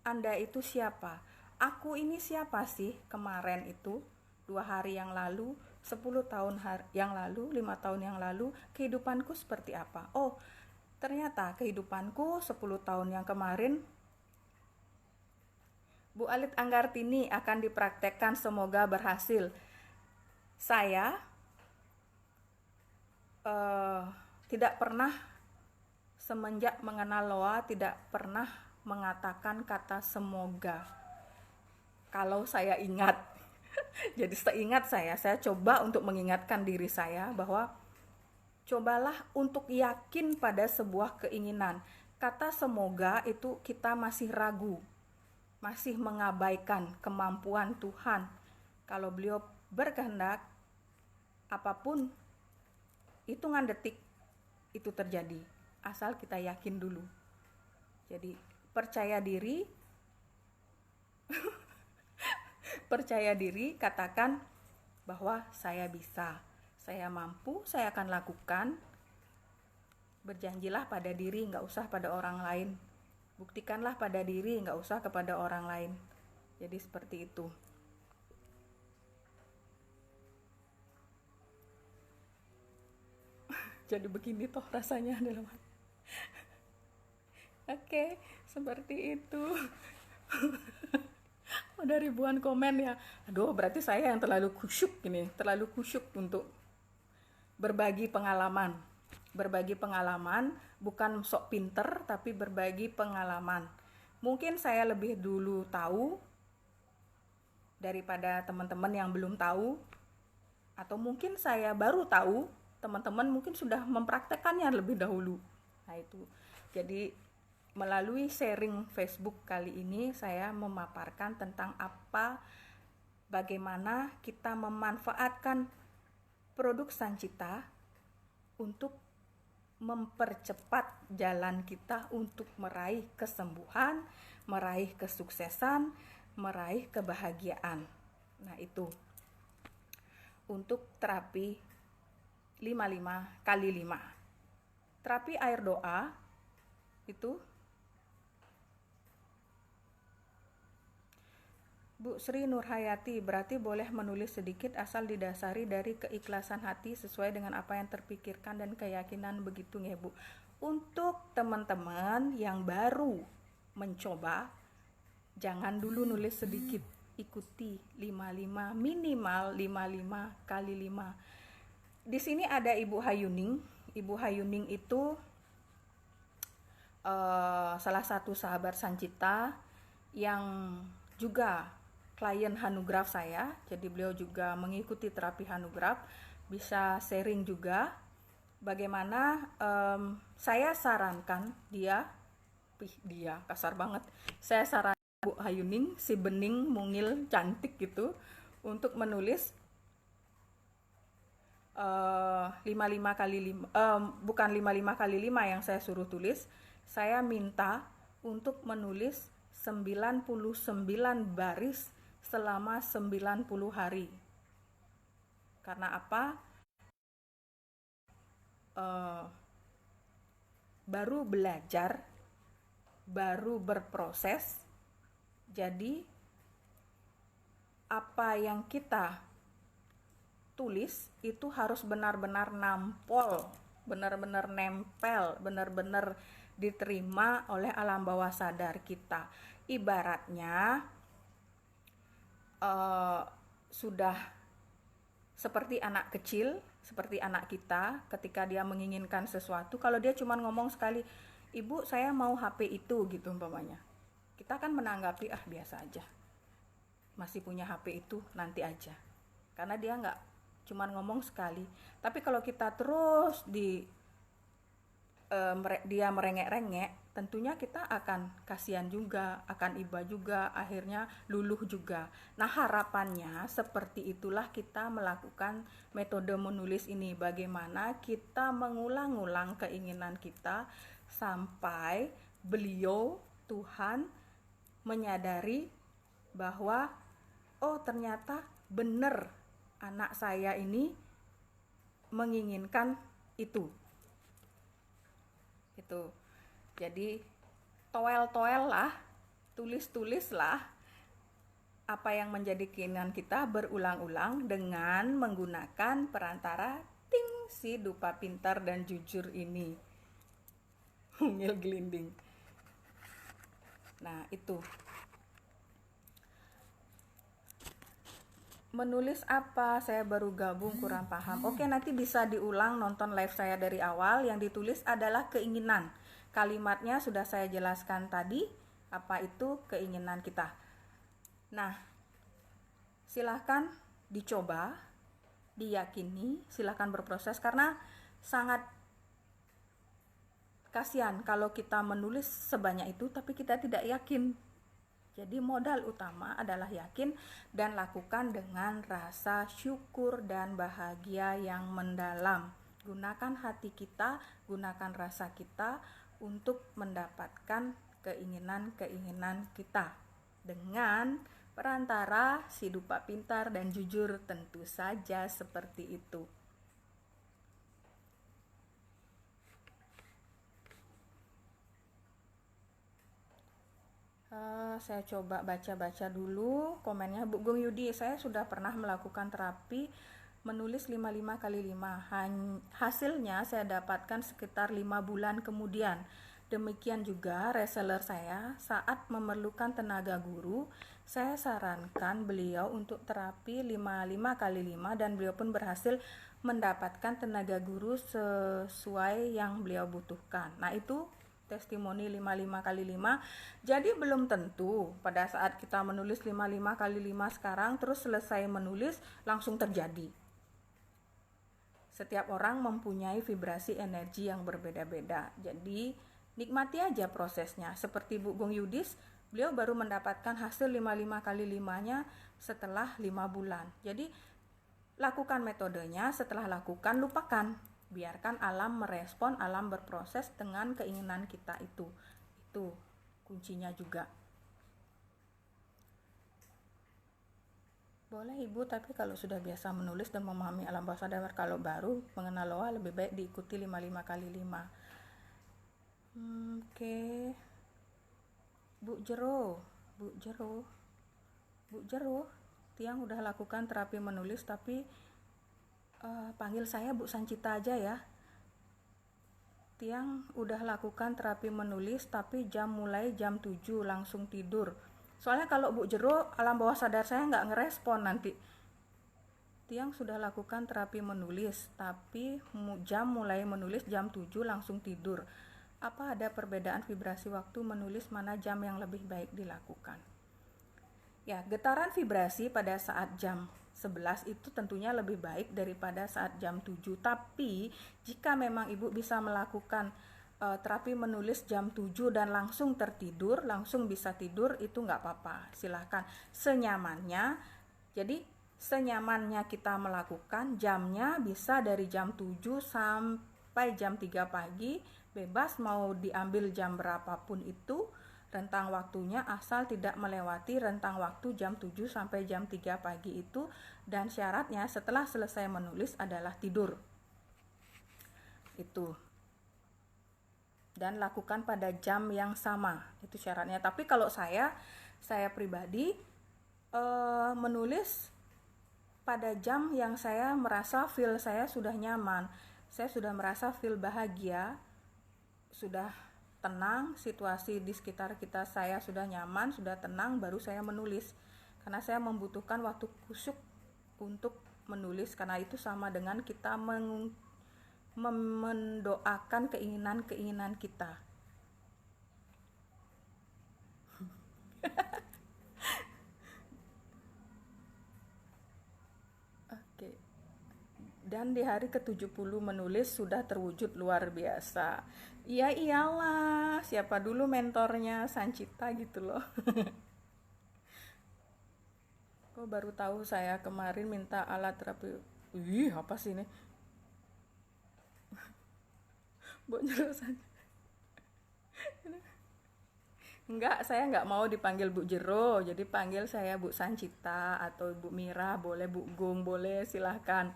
Anda itu siapa? Aku ini siapa sih kemarin itu, 2 hari yang lalu, 10 tahun yang lalu, 5 tahun yang lalu, kehidupanku seperti apa? Oh, ternyata kehidupanku 10 tahun yang kemarin. Bu Alit Anggartini akan dipraktekkan, semoga berhasil. Saya tidak pernah, semenjak mengenal Loa, tidak pernah mengatakan kata semoga. Kalau saya ingat, jadi seingat saya coba untuk mengingatkan diri saya bahwa cobalah untuk yakin pada sebuah keinginan. Kata semoga itu kita masih ragu, masih mengabaikan kemampuan Tuhan. Kalau beliau berkehendak, apapun hitungan detik itu terjadi, asal kita yakin dulu. Jadi percaya diri, percaya diri, katakan bahwa saya bisa, saya mampu, saya akan lakukan. Berjanjilah pada diri, nggak usah pada orang lain. Buktikanlah pada diri, nggak usah kepada orang lain. Jadi seperti itu. Jadi begini toh rasanya dalam hati. Oke, seperti itu. Udah ribuan komen ya. Aduh, berarti saya yang terlalu khusyuk ini, terlalu khusyuk untuk berbagi pengalaman. Berbagi pengalaman, bukan sok pinter, tapi berbagi pengalaman. Mungkin saya lebih dulu tahu daripada teman-teman yang belum tahu. Atau mungkin saya baru tahu, teman-teman mungkin sudah mempraktekannya lebih dahulu. Nah itu, jadi melalui sharing Facebook kali ini saya memaparkan tentang bagaimana kita memanfaatkan produk Sancita untuk mempercepat jalan kita untuk meraih kesembuhan, meraih kesuksesan, meraih kebahagiaan. Nah itu untuk terapi 55x5. Terapi air doa itu Bu Sri Nurhayati, berarti boleh menulis sedikit asal didasari dari keikhlasan hati sesuai dengan apa yang terpikirkan dan keyakinan, begitu ya Bu. Untuk teman-teman yang baru mencoba, jangan dulu nulis sedikit, ikuti 55, minimal 55x5. Di sini ada Ibu Hayuning. Ibu Hayuning itu salah satu sahabat Sancita yang juga klien Hanugraph saya, jadi beliau juga mengikuti terapi Hanugraph, bisa sharing juga bagaimana saya sarankan dia kasar banget, saya sarankan Bu Hayuning, si bening mungil cantik gitu, untuk menulis 55x5, bukan 55x5 yang saya suruh tulis, saya minta untuk menulis 99 baris selama 90 hari. Karena apa? Baru belajar, baru berproses. Jadi apa yang kita tulis itu harus benar-benar nampol, benar-benar nempel, benar-benar diterima oleh alam bawah sadar kita. Ibaratnya sudah seperti anak kecil, seperti anak kita ketika dia menginginkan sesuatu, kalau dia cuma ngomong sekali, "Ibu, saya mau HP itu," gitu umpamanya. Kita kan menanggapi, biasa aja. Masih punya HP itu, nanti aja. Karena dia nggak cuma ngomong sekali. Tapi kalau kita terus dia merengek-rengek, tentunya kita akan kasihan juga, akan iba juga, akhirnya luluh juga. Nah harapannya seperti itulah kita melakukan metode menulis ini, bagaimana kita mengulang-ulang keinginan kita sampai beliau, Tuhan, menyadari bahwa ternyata benar anak saya ini menginginkan itu. Gitu. Jadi toel-toel lah, tulis-tulis lah apa yang menjadi keinginan kita berulang-ulang dengan menggunakan perantara si dupa pintar dan jujur ini. Mungil gelinding. Nah itu. Menulis apa? Saya baru gabung, kurang paham. Oke, nanti bisa diulang nonton live saya dari awal. Yang ditulis adalah keinginan. Kalimatnya sudah saya jelaskan tadi, apa itu keinginan kita. Nah, silahkan dicoba, diyakini, silahkan berproses, karena sangat kasihan kalau kita menulis sebanyak itu tapi kita tidak yakin. Jadi modal utama adalah yakin dan lakukan dengan rasa syukur dan bahagia yang mendalam. Gunakan hati kita, gunakan rasa kita untuk mendapatkan keinginan-keinginan kita. Dengan perantara si dupa pintar dan jujur, tentu saja seperti itu. Saya coba baca-baca dulu komennya. Bu Gung Yudi, saya sudah pernah melakukan terapi menulis 55x5. Hasilnya saya dapatkan sekitar 5 bulan kemudian. Demikian juga reseller saya saat memerlukan tenaga guru, saya sarankan beliau untuk terapi 55x5 dan beliau pun berhasil mendapatkan tenaga guru sesuai yang beliau butuhkan. Nah itu testimoni 55x5. Jadi belum tentu pada saat kita menulis 55x5 sekarang terus selesai menulis langsung terjadi. Setiap orang mempunyai vibrasi energi yang berbeda-beda. Jadi nikmati aja prosesnya. Seperti Bu Gong Yudis, beliau baru mendapatkan hasil 55 kali 5-nya setelah 5 bulan. Jadi lakukan metodenya, setelah lakukan lupakan. Biarkan alam merespon, alam berproses dengan keinginan kita itu. Itu kuncinya juga. Boleh Ibu, tapi kalau sudah biasa menulis dan memahami alam bawah sadar, kalau baru mengenal loa lebih baik diikuti 55 kali 5. Oke. Bu Jero, Tiang udah lakukan terapi menulis, tapi panggil saya Bu Sancita aja ya. Tiang udah lakukan terapi menulis, tapi mulai jam 7 langsung tidur. Soalnya kalau Bu Jero, alam bawah sadar saya nggak ngerespon nanti. Tiang sudah lakukan terapi menulis, tapi mulai menulis jam 7 langsung tidur. Apa ada perbedaan vibrasi waktu menulis, mana jam yang lebih baik dilakukan? Ya, getaran vibrasi pada saat jam 11 itu tentunya lebih baik daripada saat jam 7. Tapi jika memang Ibu bisa melakukan terapi menulis jam 7 dan langsung tertidur, langsung bisa tidur, itu nggak apa-apa, silahkan senyamannya. Jadi senyamannya kita melakukan, jamnya bisa dari jam 7 sampai jam 3 pagi, bebas mau diambil jam berapapun itu rentang waktunya, asal tidak melewati rentang waktu jam 7 sampai jam 3 pagi itu, dan syaratnya setelah selesai menulis adalah tidur. Itu. Dan lakukan pada jam yang sama, itu syaratnya. Tapi kalau saya pribadi menulis pada jam yang saya merasa feel saya sudah nyaman, saya sudah merasa feel bahagia, sudah tenang, situasi di sekitar kita saya sudah nyaman, sudah tenang, baru saya menulis. Karena saya membutuhkan waktu khusyuk untuk menulis, karena itu sama dengan kita mendoakan keinginan-keinginan kita. Oke. Dan di hari ke-70 menulis sudah terwujud luar biasa. Iya iyalah, siapa dulu mentornya Sancita gitu loh. Kok baru tahu saya kemarin minta alat terapi. Ih, apa sih ini? Saja. Enggak, saya enggak mau dipanggil Bu Jero, jadi panggil saya Bu Sancita atau Bu Mira, boleh Bu Gung, boleh, silahkan.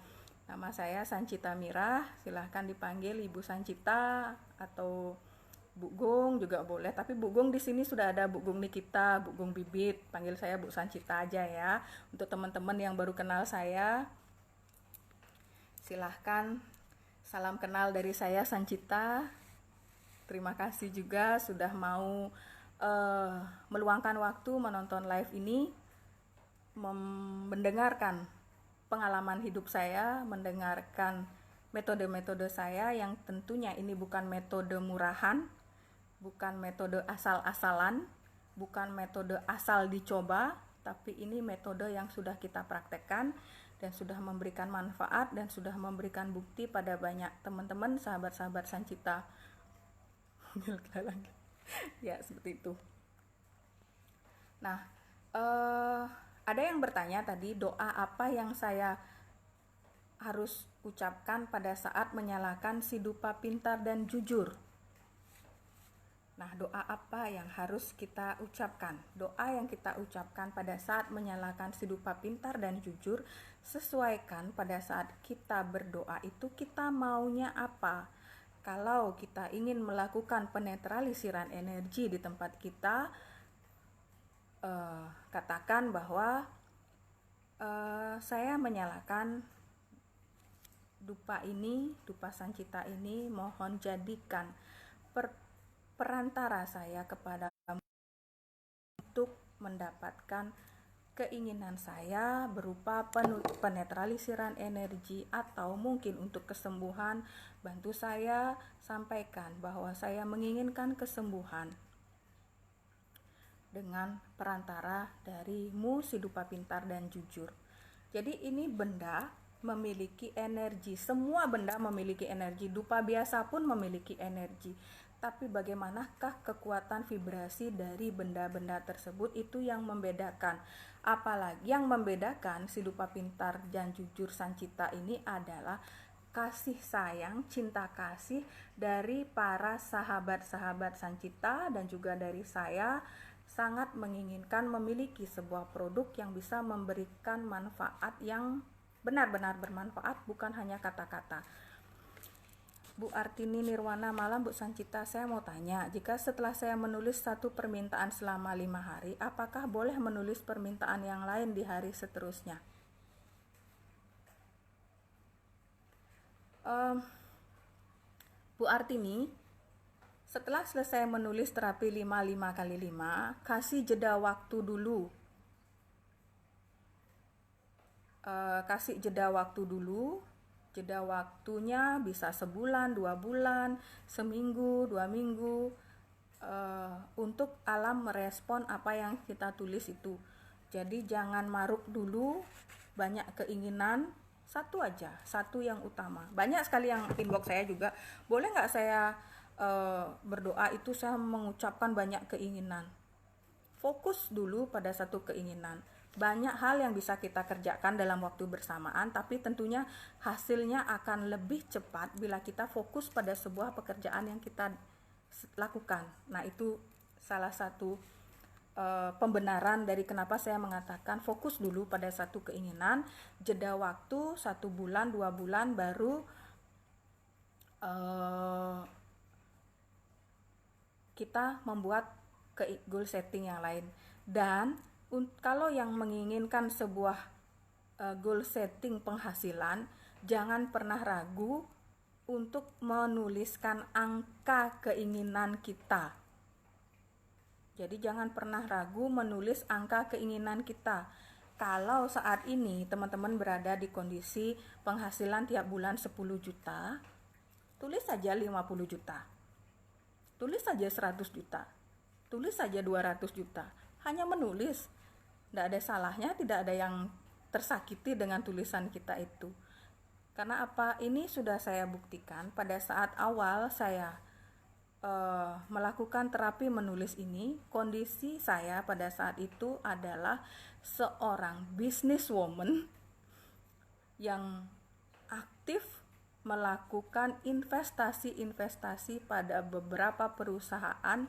Nama saya Sancita Mira, silahkan dipanggil Ibu Sancita atau Bu Gung juga boleh. Tapi Bu Gung di sini sudah ada Bu Gung Nikita, Bu Gung Bibit, panggil saya Bu Sancita aja ya. Untuk teman-teman yang baru kenal saya, silahkan. Salam kenal dari saya Sancita. Terima kasih juga sudah mau meluangkan waktu menonton live ini, mendengarkan pengalaman hidup saya, mendengarkan metode-metode saya yang tentunya ini bukan metode murahan, bukan metode asal-asalan, bukan metode asal dicoba, tapi ini metode yang sudah kita praktekkan dan sudah memberikan manfaat dan sudah memberikan bukti pada banyak teman-teman, sahabat-sahabat Sancita. Ya, seperti itu. Nah, ada yang bertanya tadi, doa apa yang saya harus ucapkan pada saat menyalakan si dupa pintar dan jujur? Nah, doa apa yang harus kita ucapkan? Doa yang kita ucapkan pada saat menyalakan si dupa pintar dan jujur, sesuaikan pada saat kita berdoa itu kita maunya apa. Kalau kita ingin melakukan penetralisiran energi di tempat kita, katakan bahwa saya menyalakan dupa Sancita ini, mohon jadikan perantara saya kepada untuk mendapatkan keinginan saya berupa penetralisiran energi atau mungkin untuk kesembuhan. Bantu saya sampaikan bahwa saya menginginkan kesembuhan dengan perantara darimu si dupa pintar dan jujur. Jadi ini benda memiliki energi. Semua benda memiliki energi. Dupa biasa pun memiliki energi. Tapi bagaimanakah kekuatan vibrasi dari benda-benda tersebut, itu yang membedakan. Apalagi yang membedakan si dupa pintar dan jujur Sancita ini adalah kasih sayang, cinta kasih dari para sahabat-sahabat Sancita dan juga dari saya. Sangat menginginkan memiliki sebuah produk yang bisa memberikan manfaat yang benar-benar bermanfaat, bukan hanya kata-kata. Bu Artini Nirwana, malam Bu Sancita, saya mau tanya, jika setelah saya menulis satu permintaan selama 5 hari, apakah boleh menulis permintaan yang lain di hari seterusnya? Bu Artini, setelah selesai menulis terapi 5 kasih jeda waktu dulu. Jeda waktunya bisa sebulan, 2 bulan, seminggu, 2 minggu, untuk alam merespon apa yang kita tulis itu. Jadi jangan maruk dulu, banyak keinginan, satu aja, satu yang utama. Banyak sekali yang inbox saya juga, boleh nggak saya berdoa itu saya mengucapkan banyak keinginan. Fokus dulu pada satu keinginan. Banyak hal yang bisa kita kerjakan dalam waktu bersamaan, tapi tentunya hasilnya akan lebih cepat bila kita fokus pada sebuah pekerjaan yang kita lakukan. Nah, itu salah satu pembenaran dari kenapa saya mengatakan fokus dulu pada satu keinginan, jeda waktu 1 bulan, 2 bulan, baru kita membuat goal setting yang lain. Dan kalau yang menginginkan sebuah goal setting penghasilan, jangan pernah ragu untuk menuliskan angka keinginan kita. Jadi jangan pernah ragu menulis angka keinginan kita. Kalau saat ini teman-teman berada di kondisi penghasilan tiap bulan 10 juta, tulis saja 50 juta. Tulis saja 100 juta. Tulis saja 200 juta. Hanya menulis. Tidak ada salahnya, tidak ada yang tersakiti dengan tulisan kita itu. Karena apa? Ini sudah saya buktikan pada saat awal saya melakukan terapi menulis ini. Kondisi saya pada saat itu adalah seorang businesswoman yang aktif melakukan investasi pada beberapa perusahaan.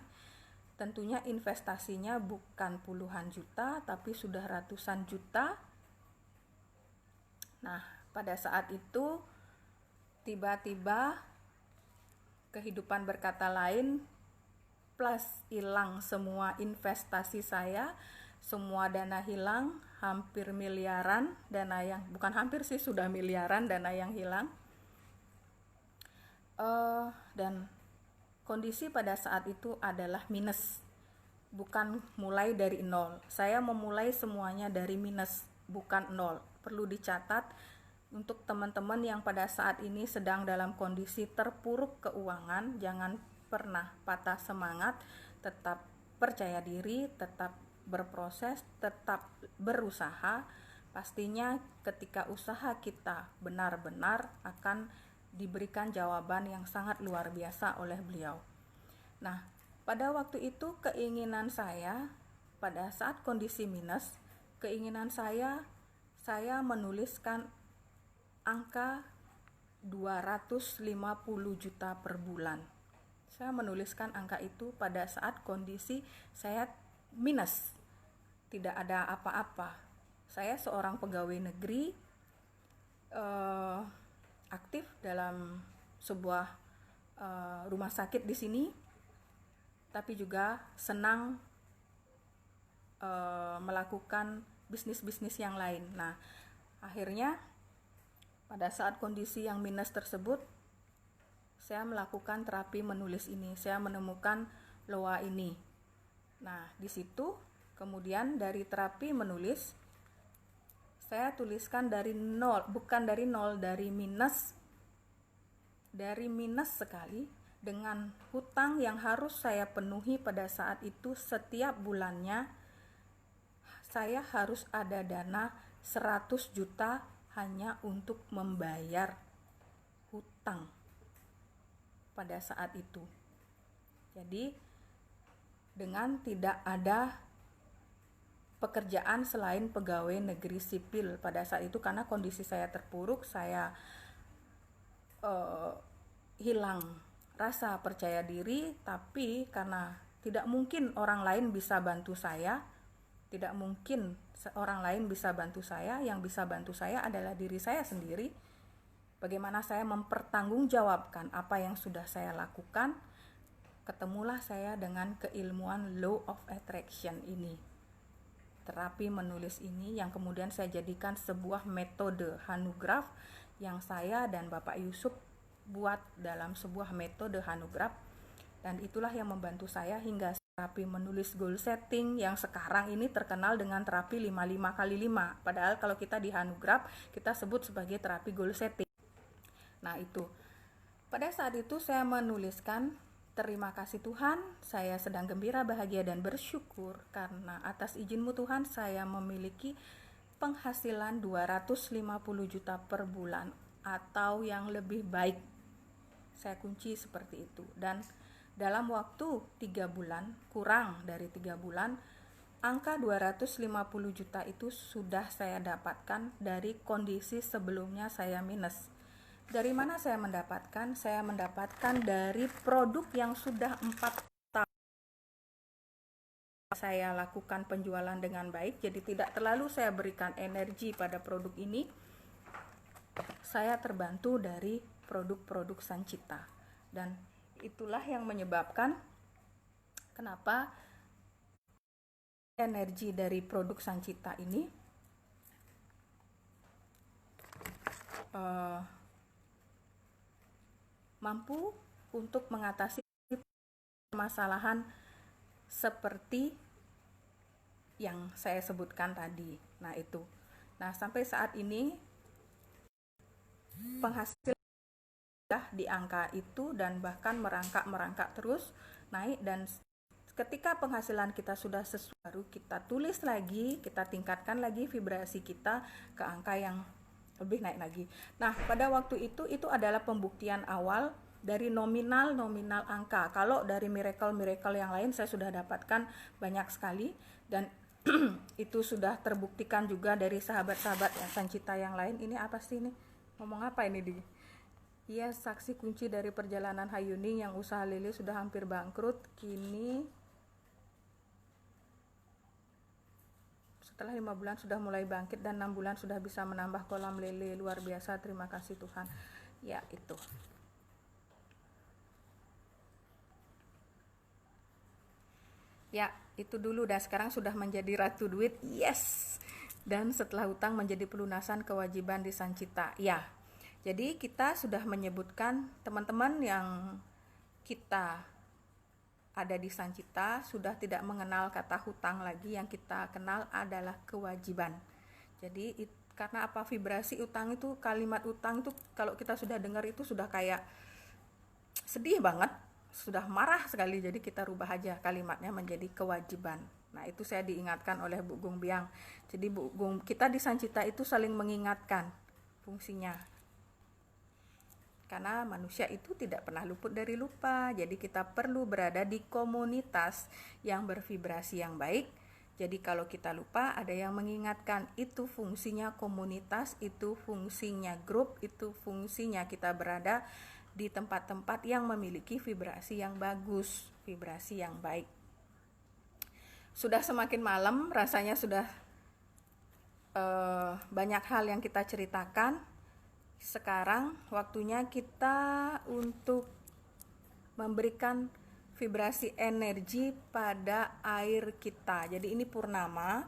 Tentunya investasinya bukan puluhan juta, tapi sudah ratusan juta. Nah, pada saat itu tiba-tiba kehidupan berkata lain, plus hilang semua investasi saya, semua dana hilang, hampir miliaran dana yang, bukan hampir sih, sudah miliaran dana yang hilang. Dan kondisi pada saat itu adalah minus, bukan mulai dari nol. Saya memulai semuanya dari minus, bukan nol. Perlu dicatat untuk teman-teman yang pada saat ini sedang dalam kondisi terpuruk keuangan, jangan pernah patah semangat, tetap percaya diri, tetap berproses, tetap berusaha. Pastinya ketika usaha kita benar-benar akan diberikan jawaban yang sangat luar biasa oleh beliau. Nah, pada waktu itu keinginan saya pada saat kondisi minus, keinginan saya menuliskan angka 250 juta per bulan. Saya menuliskan angka itu pada saat kondisi saya minus, tidak ada apa-apa. Saya seorang pegawai negeri, aktif dalam sebuah rumah sakit di sini, tapi juga senang melakukan bisnis-bisnis yang lain. Nah, akhirnya pada saat kondisi yang minus tersebut, saya melakukan terapi menulis ini. Saya menemukan loa ini. Nah, di situ kemudian dari terapi menulis, saya tuliskan dari nol, bukan dari nol, dari minus sekali, dengan hutang yang harus saya penuhi pada saat itu. Setiap bulannya saya harus ada dana 100 juta hanya untuk membayar hutang pada saat itu. Jadi dengan tidak ada pekerjaan selain pegawai negeri sipil pada saat itu, karena kondisi saya terpuruk, saya hilang rasa percaya diri, tapi karena tidak mungkin orang lain bisa bantu saya, tidak mungkin orang lain bisa bantu saya, yang bisa bantu saya adalah diri saya sendiri. Bagaimana saya mempertanggungjawabkan apa yang sudah saya lakukan, ketemulah saya dengan keilmuan Law of Attraction ini, terapi menulis ini, yang kemudian saya jadikan sebuah metode Hanugraph yang saya dan Bapak Yusuf buat dalam sebuah metode Hanugraph, dan itulah yang membantu saya hingga terapi menulis goal setting yang sekarang ini terkenal dengan terapi 55x5. Padahal kalau kita di Hanugraph kita sebut sebagai terapi goal setting. Nah itu, pada saat itu saya menuliskan, terima kasih Tuhan, saya sedang gembira, bahagia, dan bersyukur karena atas izin-Mu Tuhan saya memiliki penghasilan 250 juta per bulan atau yang lebih baik. Saya kunci seperti itu, dan dalam waktu 3 bulan, kurang dari 3 bulan, angka 250 juta itu sudah saya dapatkan dari kondisi sebelumnya saya minus. Dari mana saya mendapatkan? Saya mendapatkan dari produk yang sudah 4 tahun saya lakukan penjualan dengan baik, jadi tidak terlalu saya berikan energi pada produk ini. Saya terbantu dari produk-produk Sancita, dan itulah yang menyebabkan kenapa energi dari produk Sancita ini mampu untuk mengatasi permasalahan seperti yang saya sebutkan tadi. Nah itu. Nah sampai saat ini penghasilan sudah di angka itu dan bahkan merangkak terus naik, dan ketika penghasilan kita sudah sesuai, baru kita tulis lagi, kita tingkatkan lagi vibrasi kita ke angka yang lebih naik lagi. Nah, pada waktu itu adalah pembuktian awal dari nominal angka. Kalau dari miracle yang lain saya sudah dapatkan banyak sekali, dan itu sudah terbuktikan juga dari sahabat-sahabat yang Sancita yang lain. Ini apa sih ini? Ngomong apa ini di? Iya, saksi kunci dari perjalanan Hayuning yang usaha lele sudah hampir bangkrut, kini setelah 5 bulan sudah mulai bangkit dan 6 bulan sudah bisa menambah kolam lele. Luar biasa, terima kasih Tuhan. Ya itu. Ya itu dulu, dan sekarang sudah menjadi ratu duit. Yes. Dan setelah utang menjadi pelunasan kewajiban di Sancita. Ya. Jadi kita sudah menyebutkan, teman-teman yang kita ada di Sancita sudah tidak mengenal kata hutang lagi, yang kita kenal adalah kewajiban. Jadi karena apa, vibrasi utang itu, kalimat utang itu kalau kita sudah dengar itu sudah kayak sedih banget, sudah marah sekali. Jadi kita rubah aja kalimatnya menjadi kewajiban. Nah itu saya diingatkan oleh Bu Gung Biang. Jadi Bu Gung, kita di Sancita itu saling mengingatkan fungsinya, karena manusia itu tidak pernah luput dari lupa. Jadi kita perlu berada di komunitas yang bervibrasi yang baik. Jadi kalau kita lupa, ada yang mengingatkan. Itu fungsinya komunitas, itu fungsinya grup, itu fungsinya kita berada di tempat-tempat yang memiliki vibrasi yang bagus, vibrasi yang baik. Sudah semakin malam, rasanya sudah banyak hal yang kita ceritakan. Sekarang waktunya kita untuk memberikan vibrasi energi pada air kita. Jadi ini purnama.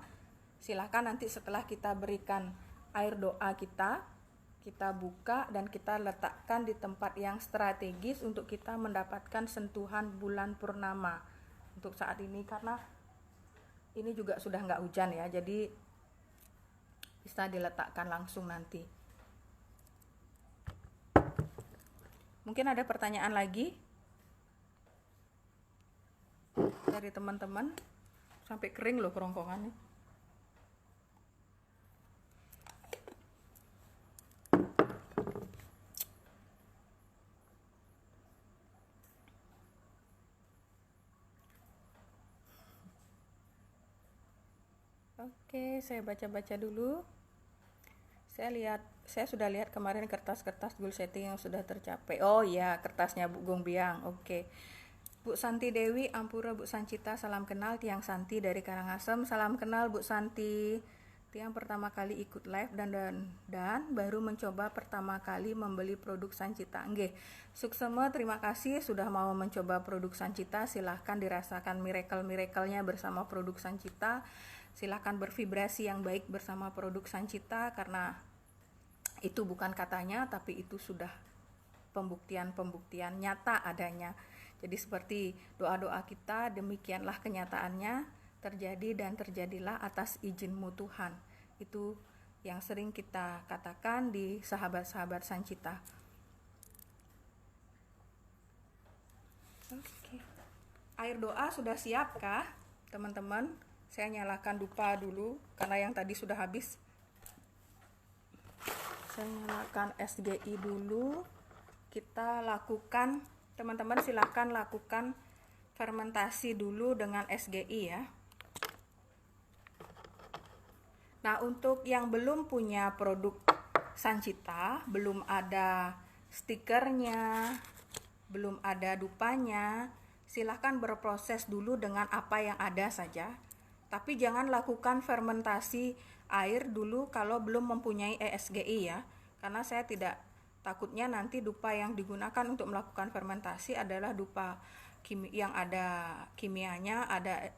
Silahkan nanti setelah kita berikan air doa kita buka dan kita letakkan di tempat yang strategis untuk kita mendapatkan sentuhan bulan purnama untuk saat ini, karena ini juga sudah nggak hujan ya, jadi bisa diletakkan langsung nanti. Mungkin ada pertanyaan lagi dari teman-teman. Sampai kering loh kerongkongannya. Oke, saya baca-baca dulu. Saya sudah lihat kemarin kertas-kertas goal setting yang sudah tercapai. Oh iya, kertasnya Bu Gong Biang. Oke. Bu Santi Dewi, Ampura Bu Sancita, salam kenal. Tiang Santi dari Karangasem, salam kenal Bu Santi. Tiang pertama kali ikut live dan baru mencoba pertama kali membeli produk Sancita. Nggih. Suksema, terima kasih sudah mau mencoba produk Sancita. Silahkan dirasakan miracle-miracle-nya bersama produk Sancita. Silahkan bervibrasi yang baik bersama produk Sancita, karena itu bukan katanya, tapi itu sudah pembuktian-pembuktian nyata adanya. Jadi seperti doa-doa kita, demikianlah kenyataannya terjadi dan terjadilah atas izinmu Tuhan. Itu yang sering kita katakan di sahabat-sahabat Sancita. Oke. Air doa sudah siap kah, teman-teman? Saya nyalakan dupa dulu karena yang tadi sudah habis. Saya nyalakan SGI dulu. Kita lakukan, teman-teman silakan lakukan fermentasi dulu dengan SGI ya. Nah, untuk yang belum punya produk Sancita, belum ada stikernya, belum ada dupanya, silahkan berproses dulu dengan apa yang ada saja. Tapi jangan lakukan fermentasi air dulu kalau belum mempunyai ESGI ya. Karena saya takutnya nanti dupa yang digunakan untuk melakukan fermentasi adalah dupa yang ada kimianya, ada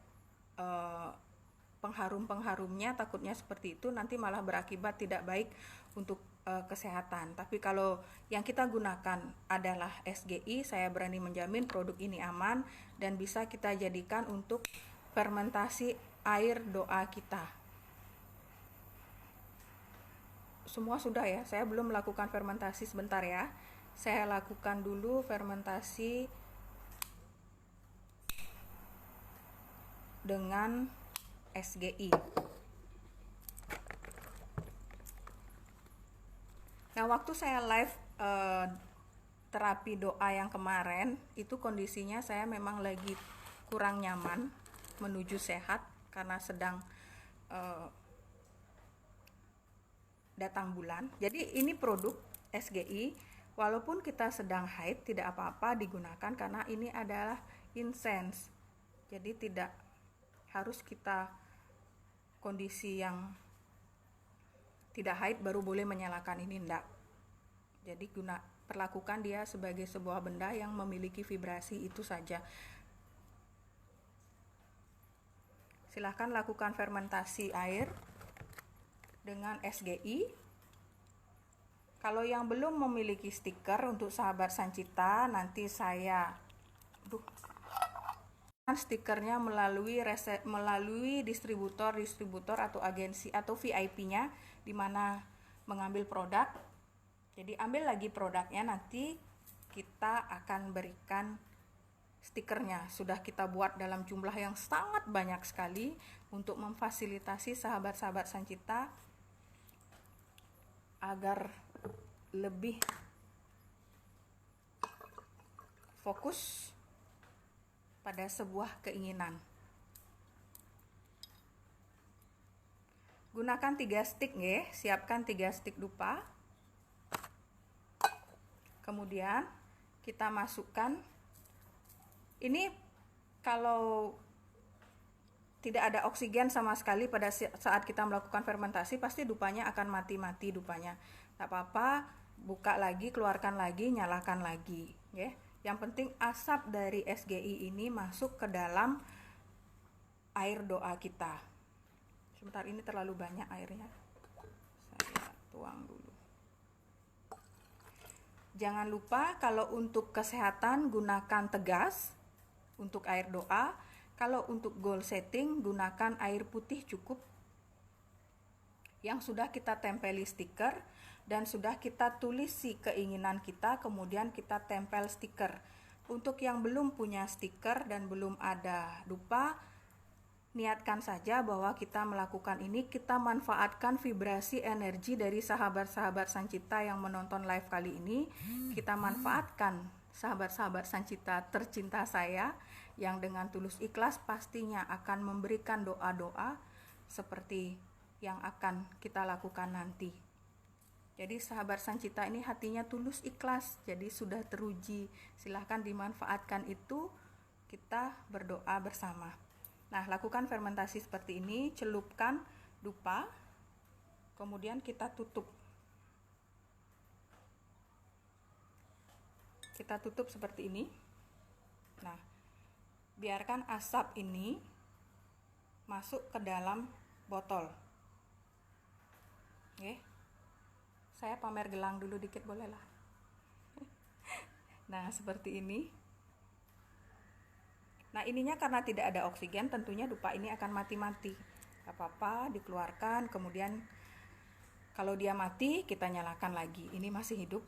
pengharum-pengharumnya, takutnya seperti itu nanti malah berakibat tidak baik untuk kesehatan. Tapi kalau yang kita gunakan adalah SGI, saya berani menjamin produk ini aman dan bisa kita jadikan untuk fermentasi air doa kita. Semua sudah ya, saya belum melakukan fermentasi, sebentar ya. Saya lakukan dulu fermentasi dengan SGI. Nah, waktu saya live terapi doa yang kemarin, itu kondisinya saya memang lagi kurang nyaman menuju sehat karena sedang datang bulan. Jadi ini produk SGI, walaupun kita sedang haid tidak apa-apa digunakan karena ini adalah incense. Jadi tidak harus kita kondisi yang tidak haid baru boleh menyalakan ini, enggak. Jadi perlakukan dia sebagai sebuah benda yang memiliki vibrasi, itu saja. Silahkan lakukan fermentasi air dengan SGI. Kalau yang belum memiliki stiker untuk sahabat Sancita, nanti saya stikernya melalui distributor atau agensi atau VIP-nya di mana mengambil produk. Jadi ambil lagi produknya, nanti kita akan berikan stikernya. Sudah kita buat dalam jumlah yang sangat banyak sekali untuk memfasilitasi sahabat-sahabat Sancita agar lebih fokus pada sebuah keinginan. Gunakan 3 stick nggih, siapkan 3 stick dupa. Kemudian kita masukkan. Ini kalau tidak ada oksigen sama sekali pada saat kita melakukan fermentasi, pasti dupanya akan mati-mati dupanya. Tak apa-apa, buka lagi, keluarkan lagi, nyalakan lagi, ya. Yang penting asap dari SGI ini masuk ke dalam air doa kita. Sebentar, ini terlalu banyak airnya. Saya tuang dulu. Jangan lupa kalau untuk kesehatan gunakan tegas untuk air doa. Kalau untuk goal setting gunakan air putih cukup yang sudah kita tempeli stiker dan sudah kita tulisi keinginan kita, kemudian kita tempel stiker. Untuk yang belum punya stiker dan belum ada dupa, niatkan saja bahwa kita melakukan ini, kita manfaatkan vibrasi energi dari sahabat-sahabat Sancita yang menonton live kali ini. Kita manfaatkan sahabat-sahabat Sancita tercinta saya yang dengan tulus ikhlas pastinya akan memberikan doa-doa seperti yang akan kita lakukan nanti. Jadi sahabat Sancita ini hatinya tulus ikhlas, jadi sudah teruji. Silahkan dimanfaatkan itu, kita berdoa bersama. Nah, lakukan fermentasi seperti ini, celupkan dupa, kemudian kita tutup. Kita tutup seperti ini. Nah, biarkan asap ini masuk ke dalam botol. Oke. Saya pamer gelang dulu dikit, boleh lah. Nah, seperti ini. Nah, ininya karena tidak ada oksigen, tentunya dupa ini akan mati-mati. Gak apa-apa, dikeluarkan, kemudian kalau dia mati, kita nyalakan lagi. Ini masih hidup.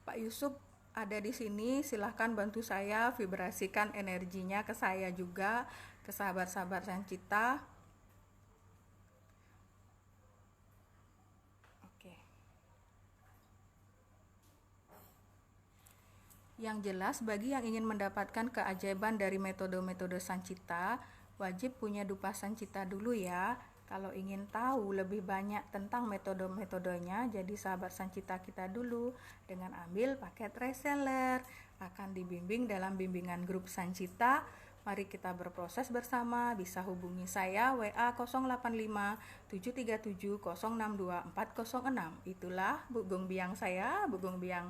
Pak Yusuf ada di sini, silahkan bantu saya vibrasikan energinya ke saya juga, ke sahabat-sahabat Sancita. Oke. Yang jelas, bagi yang ingin mendapatkan keajaiban dari metode-metode Sancita, wajib punya dupa Sancita dulu ya. Kalau ingin tahu lebih banyak tentang metode-metodenya, jadi sahabat Sancita kita dulu dengan ambil paket reseller. Akan dibimbing dalam bimbingan grup Sancita. Mari kita berproses bersama. Bisa hubungi saya WA 085 737 062 406. Itulah Bugong Biang saya, Bugong Biang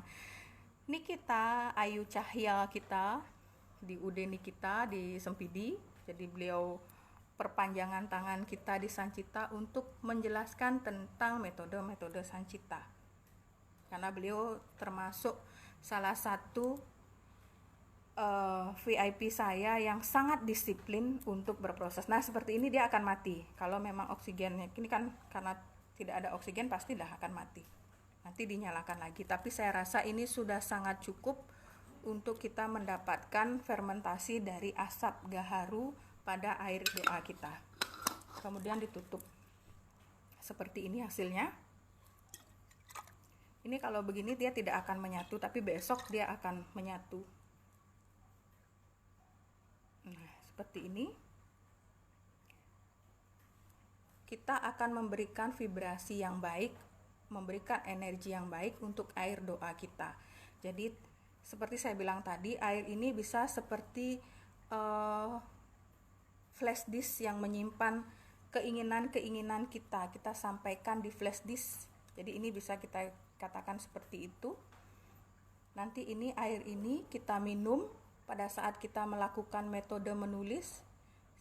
Nikita Ayu Cahya kita di UD Nikita di Sempidi. Jadi beliau perpanjangan tangan kita di Sancita untuk menjelaskan tentang metode-metode Sancita. Karena beliau termasuk salah satu VIP saya yang sangat disiplin untuk berproses. Nah, seperti ini dia akan mati. Kalau memang oksigennya, ini kan karena tidak ada oksigen pastilah akan mati. Nanti dinyalakan lagi. Tapi saya rasa ini sudah sangat cukup untuk kita mendapatkan fermentasi dari asap gaharu pada air doa kita. Kemudian ditutup. Seperti ini hasilnya. Ini kalau begini dia tidak akan menyatu, tapi besok dia akan menyatu. Nah, seperti ini. Kita akan memberikan vibrasi yang baik, memberikan energi yang baik untuk air doa kita. Jadi seperti saya bilang tadi, air ini bisa seperti flash disk yang menyimpan keinginan-keinginan kita sampaikan di flash disk. Jadi ini bisa kita katakan seperti itu. Nanti ini air ini kita minum pada saat kita melakukan metode menulis.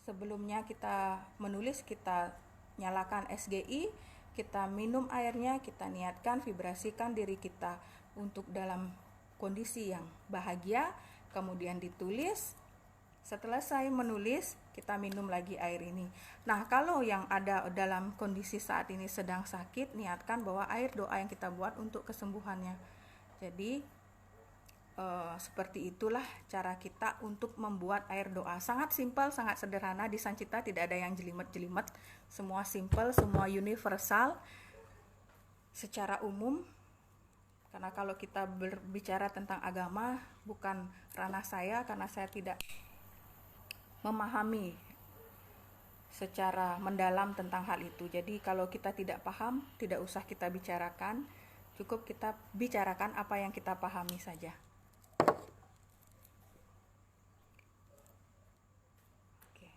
Sebelumnya kita menulis, kita nyalakan SGI, kita minum airnya, kita niatkan, vibrasikan diri kita untuk dalam kondisi yang bahagia, kemudian ditulis. Setelah saya menulis, kita minum lagi air ini. Nah, kalau yang ada dalam kondisi saat ini sedang sakit, niatkan bahwa air doa yang kita buat untuk kesembuhannya. Jadi, seperti itulah cara kita untuk membuat air doa. Sangat simpel, sangat sederhana. Di Sancita tidak ada yang jelimet-jelimet. Semua simpel, semua universal, secara umum. Karena kalau kita berbicara tentang agama, bukan ranah saya, karena saya tidak memahami secara mendalam tentang hal itu. Jadi kalau kita tidak paham, tidak usah kita bicarakan, cukup kita bicarakan apa yang kita pahami saja. Oke.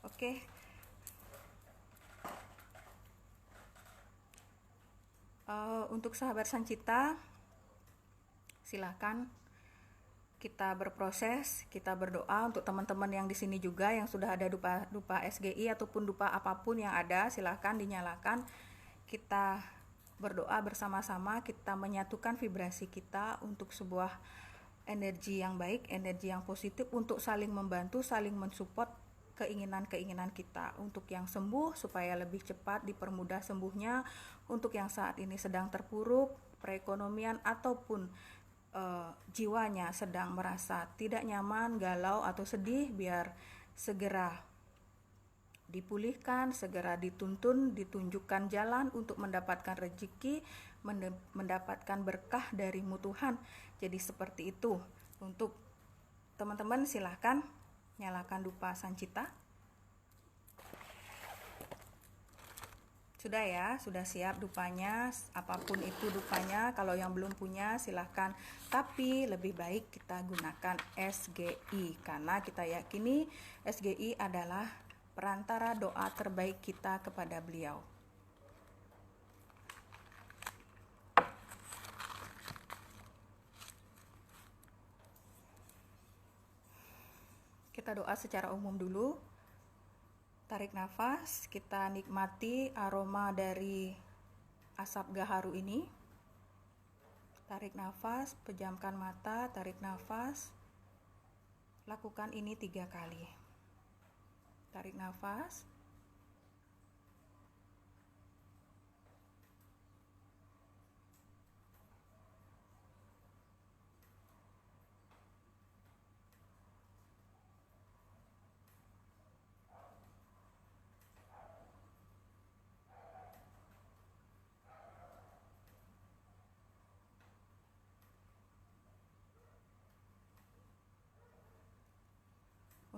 Oke. Untuk sahabat Sancita, silakan kita berproses, kita berdoa. Untuk teman-teman yang di sini juga yang sudah ada dupa SGI ataupun dupa apapun yang ada, silakan dinyalakan. Kita berdoa bersama-sama, kita menyatukan vibrasi kita untuk sebuah energi yang baik, energi yang positif, untuk saling membantu, saling mensupport keinginan-keinginan kita. Untuk yang sembuh supaya lebih cepat dipermudah sembuhnya, untuk yang saat ini sedang terpuruk perekonomian ataupun jiwanya sedang merasa tidak nyaman, galau atau sedih, biar segera dipulihkan, segera dituntun, ditunjukkan jalan untuk mendapatkan rezeki, mendapatkan berkah darimu Tuhan. Jadi seperti itu. Untuk teman-teman silahkan nyalakan dupa sancita. Sudah ya, sudah siap dupanya, apapun itu dupanya. Kalau yang belum punya silahkan, tapi lebih baik kita gunakan SGI, karena kita yakini SGI adalah perantara doa terbaik kita kepada beliau. Kita doa secara umum dulu. Tarik nafas, kita nikmati aroma dari asap gaharu ini. Tarik nafas, pejamkan mata, tarik nafas. Lakukan ini 3 kali. Tarik nafas.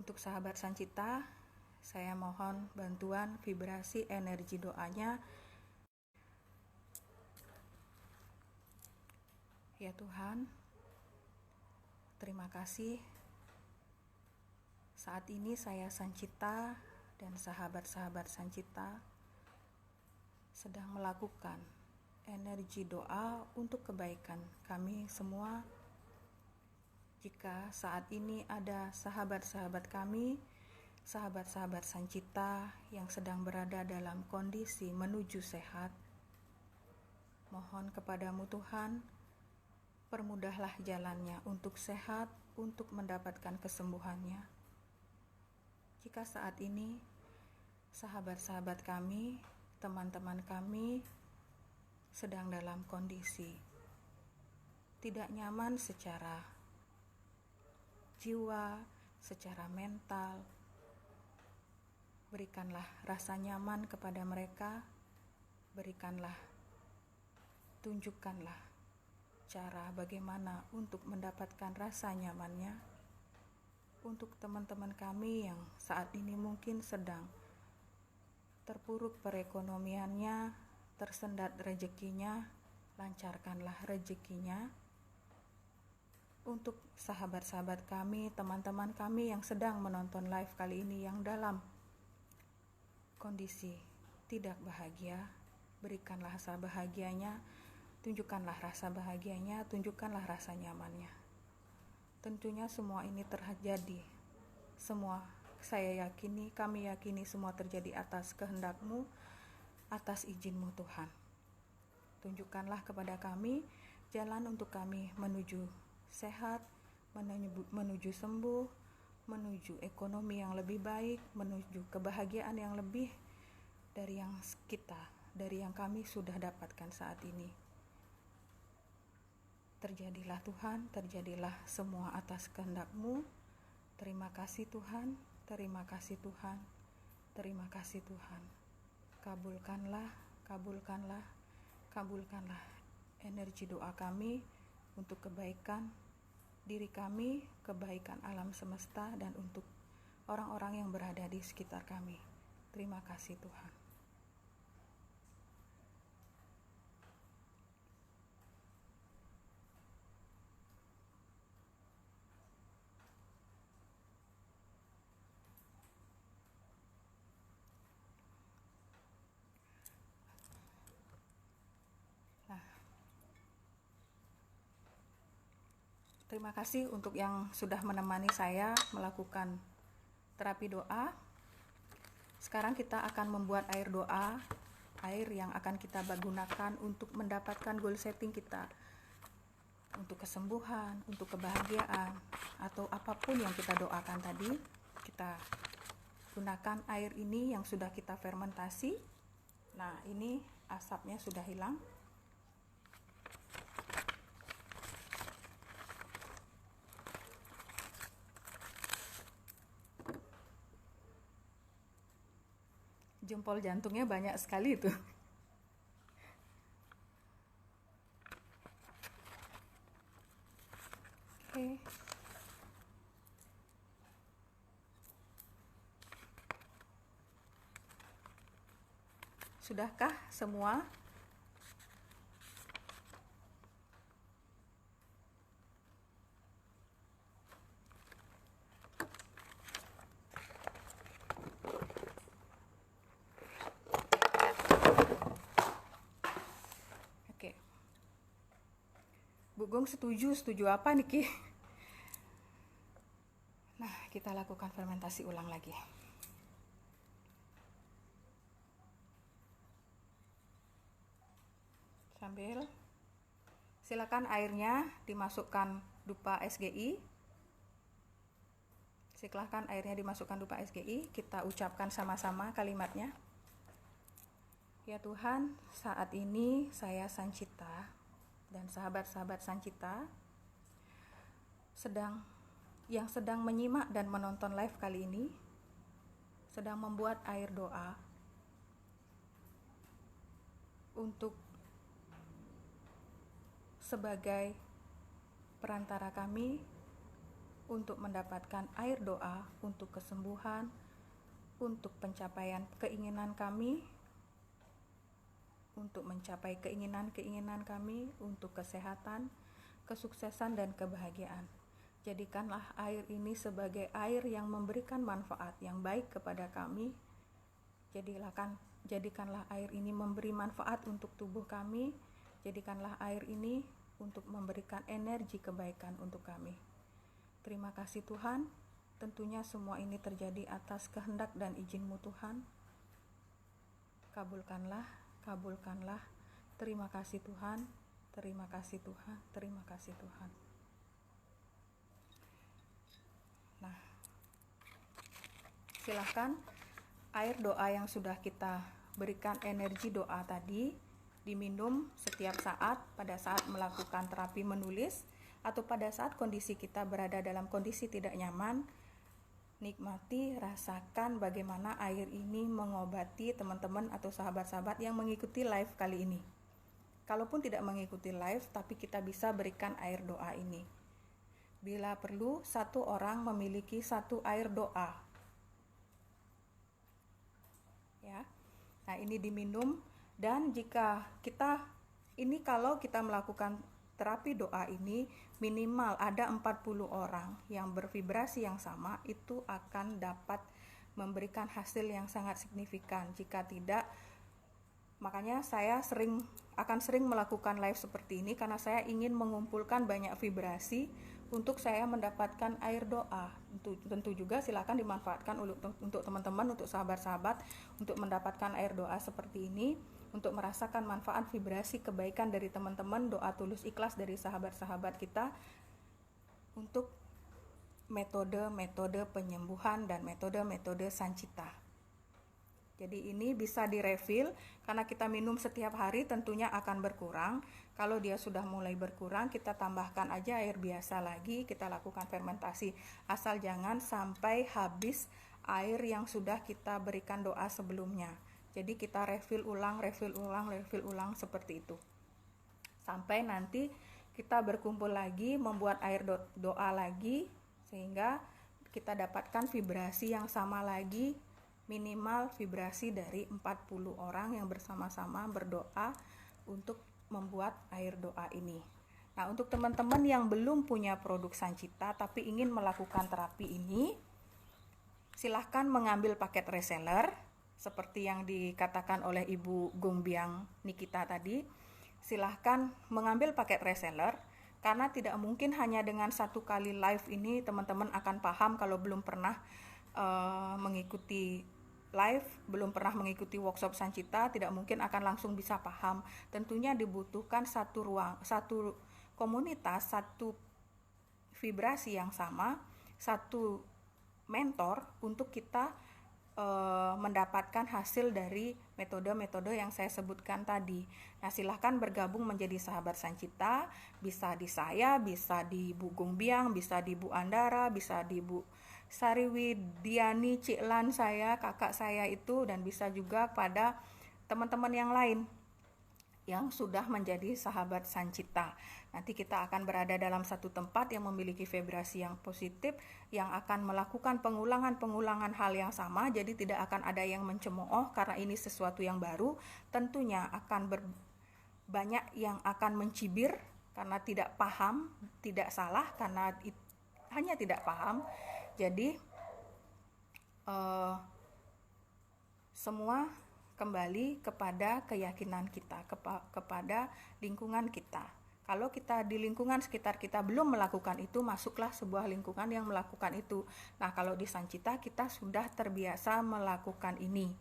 Untuk sahabat Sancita, saya mohon bantuan vibrasi energi doanya. Ya Tuhan, terima kasih. Saat ini saya Sancita dan sahabat-sahabat Sancita sedang melakukan energi doa untuk kebaikan kami semua. Jika saat ini ada sahabat-sahabat kami, sahabat-sahabat Sancita yang sedang berada dalam kondisi menuju sehat, mohon kepadamu Tuhan, permudahlah jalannya untuk sehat, untuk mendapatkan kesembuhannya. Jika saat ini sahabat-sahabat kami, teman-teman kami sedang dalam kondisi tidak nyaman secara jiwa, secara mental, berikanlah rasa nyaman kepada mereka, berikanlah, tunjukkanlah cara bagaimana untuk mendapatkan rasa nyamannya. Untuk teman-teman kami yang saat ini mungkin sedang terpuruk perekonomiannya, tersendat rezekinya, lancarkanlah rezekinya. Untuk sahabat-sahabat kami, teman-teman kami yang sedang menonton live kali ini yang dalam kondisi tidak bahagia, berikanlah rasa bahagianya, tunjukkanlah rasa bahagianya, tunjukkanlah rasa nyamannya. Tentunya semua ini terjadi, semua saya yakini, kami yakini semua terjadi atas kehendak-Mu, atas izin-Mu Tuhan. Tunjukkanlah kepada kami jalan untuk kami menuju sehat, menuju sembuh, menuju ekonomi yang lebih baik, menuju kebahagiaan yang lebih dari yang kita, dari yang kami sudah dapatkan saat ini. Terjadilah Tuhan, terjadilah semua atas kehendak-Mu. Terima kasih Tuhan, terima kasih Tuhan, terima kasih Tuhan. Kabulkanlah, kabulkanlah, kabulkanlah energi doa kami untuk kebaikan diri kami, kebaikan alam semesta, dan untuk orang-orang yang berada di sekitar kami. Terima kasih Tuhan. Terima kasih untuk yang sudah menemani saya melakukan terapi doa. Sekarang kita akan membuat air doa, air yang akan kita gunakan untuk mendapatkan goal setting kita, untuk kesembuhan, untuk kebahagiaan, atau apapun yang kita doakan tadi. Kita Gunakan air ini yang sudah kita fermentasi. Nah, ini asapnya sudah hilang. Jempol jantungnya banyak sekali tuh. Oke. Sudahkah semua? Oke. Bu Gong setuju apa nih Ki? Nah, kita lakukan fermentasi ulang lagi. Sambil silakan airnya dimasukkan dupa SGI. Silakan airnya dimasukkan dupa SGI. Kita ucapkan sama-sama kalimatnya. Ya Tuhan, saat ini saya Sancita dan sahabat-sahabat Sancita yang sedang menyimak dan menonton live kali ini sedang membuat air doa untuk sebagai perantara kami untuk mendapatkan air doa untuk kesembuhan, untuk pencapaian keinginan kami, untuk mencapai keinginan-keinginan kami, untuk kesehatan, kesuksesan, dan kebahagiaan. Jadikanlah air ini sebagai air yang memberikan manfaat yang baik kepada kami. Jadikanlah air ini memberi manfaat untuk tubuh kami. Jadikanlah air ini untuk memberikan energi kebaikan untuk kami. Terima kasih Tuhan. Tentunya semua ini terjadi atas kehendak dan izin-Mu Tuhan. Kabulkanlah. Terima kasih Tuhan. Terima kasih Tuhan. Terima kasih Tuhan. Nah, silahkan air doa yang sudah kita berikan energi doa tadi diminum setiap saat pada saat melakukan terapi menulis atau pada saat kondisi kita berada dalam kondisi tidak nyaman. Nikmati, rasakan bagaimana air ini mengobati teman-teman atau sahabat-sahabat yang mengikuti live kali ini. Kalaupun tidak mengikuti live, tapi kita bisa berikan air doa ini. Bila perlu, satu orang memiliki satu air doa. Ya. Nah, ini diminum. Dan jika kalau kita melakukan terapi doa ini, minimal ada 40 orang yang bervibrasi yang sama, itu akan dapat memberikan hasil yang sangat signifikan. Jika tidak, makanya saya akan sering melakukan live seperti ini karena saya ingin mengumpulkan banyak vibrasi untuk saya mendapatkan air doa. Tentu juga silakan dimanfaatkan untuk teman-teman, untuk sahabat-sahabat untuk mendapatkan air doa seperti ini, untuk merasakan manfaat vibrasi kebaikan dari teman-teman, doa tulus ikhlas dari sahabat-sahabat kita untuk metode-metode penyembuhan dan metode-metode Sancita. Jadi ini bisa direfill karena kita minum setiap hari tentunya akan berkurang. Kalau dia sudah mulai berkurang, kita tambahkan aja air biasa lagi, kita lakukan fermentasi. Asal jangan sampai habis air yang sudah kita berikan doa sebelumnya. Jadi kita refill ulang seperti itu. Sampai nanti kita berkumpul lagi, membuat air doa lagi, sehingga kita dapatkan vibrasi yang sama lagi, minimal vibrasi dari 40 orang yang bersama-sama berdoa untuk membuat air doa ini. Nah, untuk teman-teman yang belum punya produk Sancita tapi ingin melakukan terapi ini, silahkan mengambil paket reseller seperti yang dikatakan oleh Ibu Gongbiang Nikita tadi. Silahkan mengambil paket reseller karena tidak mungkin hanya dengan satu kali live ini teman-teman akan paham. Kalau belum pernah mengikuti live, belum pernah mengikuti workshop Sancita, tidak mungkin akan langsung bisa paham. Tentunya dibutuhkan satu komunitas, satu vibrasi yang sama, satu mentor untuk kita mendapatkan hasil dari metode-metode yang saya sebutkan tadi. Nah, silahkan bergabung menjadi sahabat Sancita, bisa di saya, bisa di Bu Gungbiang, bisa di Bu Andara, bisa di Bu Sariwidiani, Ciklan saya, kakak saya itu, dan bisa juga pada teman-teman yang lain yang sudah menjadi sahabat Sancita. Nanti kita akan berada dalam satu tempat yang memiliki vibrasi yang positif, yang akan melakukan pengulangan-pengulangan hal yang sama, jadi tidak akan ada yang mencemooh karena ini sesuatu yang baru. Tentunya akan banyak yang akan mencibir karena tidak paham, tidak salah karena hanya tidak paham. Jadi semua kembali kepada keyakinan kita, kepada lingkungan kita. Kalau kita di lingkungan sekitar kita belum melakukan itu, masuklah sebuah lingkungan yang melakukan itu. Nah, kalau di Sancita kita sudah terbiasa melakukan ini.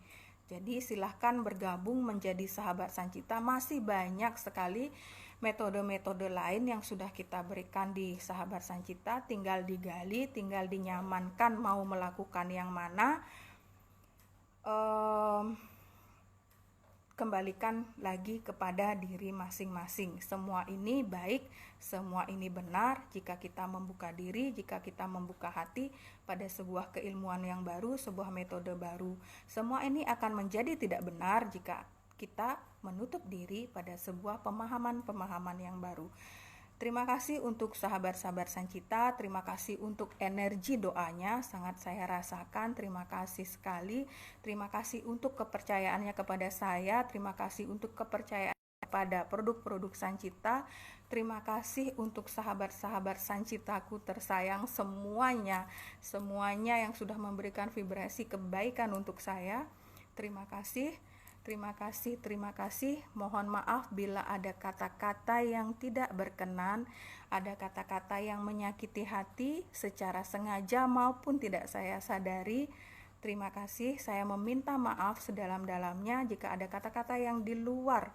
Jadi silahkan bergabung menjadi sahabat Sancita. Masih banyak sekali metode-metode lain yang sudah kita berikan di sahabat Sancita. Tinggal digali, tinggal dinyamankan mau melakukan yang mana. Kembalikan lagi kepada diri masing-masing. Semua ini baik, semua ini benar jika kita membuka diri, jika kita membuka hati pada sebuah keilmuan yang baru, sebuah metode baru. Semua ini akan menjadi tidak benar jika kita menutup diri pada sebuah pemahaman-pemahaman yang baru. Terima kasih untuk sahabat-sahabat Sancita, terima kasih untuk energi doanya, sangat saya rasakan, terima kasih sekali, terima kasih untuk kepercayaannya kepada saya, terima kasih untuk kepercayaan pada produk-produk Sancita, terima kasih untuk sahabat-sahabat Sancitaku tersayang semuanya yang sudah memberikan vibrasi kebaikan untuk saya, terima kasih. Terima kasih. Mohon maaf bila ada kata-kata yang tidak berkenan, ada kata-kata yang menyakiti hati secara sengaja maupun tidak saya sadari. Terima kasih, saya meminta maaf sedalam-dalamnya jika ada kata-kata yang di luar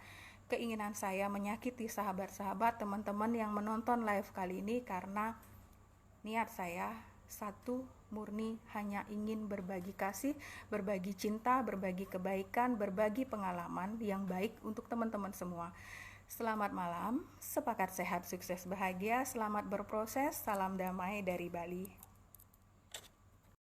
keinginan saya menyakiti sahabat-sahabat, teman-teman yang menonton live kali ini, karena niat saya satu, murni hanya ingin berbagi kasih, berbagi cinta, berbagi kebaikan, berbagi pengalaman yang baik untuk teman-teman semua. Selamat malam, sepakat sehat, sukses, bahagia, selamat berproses, salam damai dari Bali.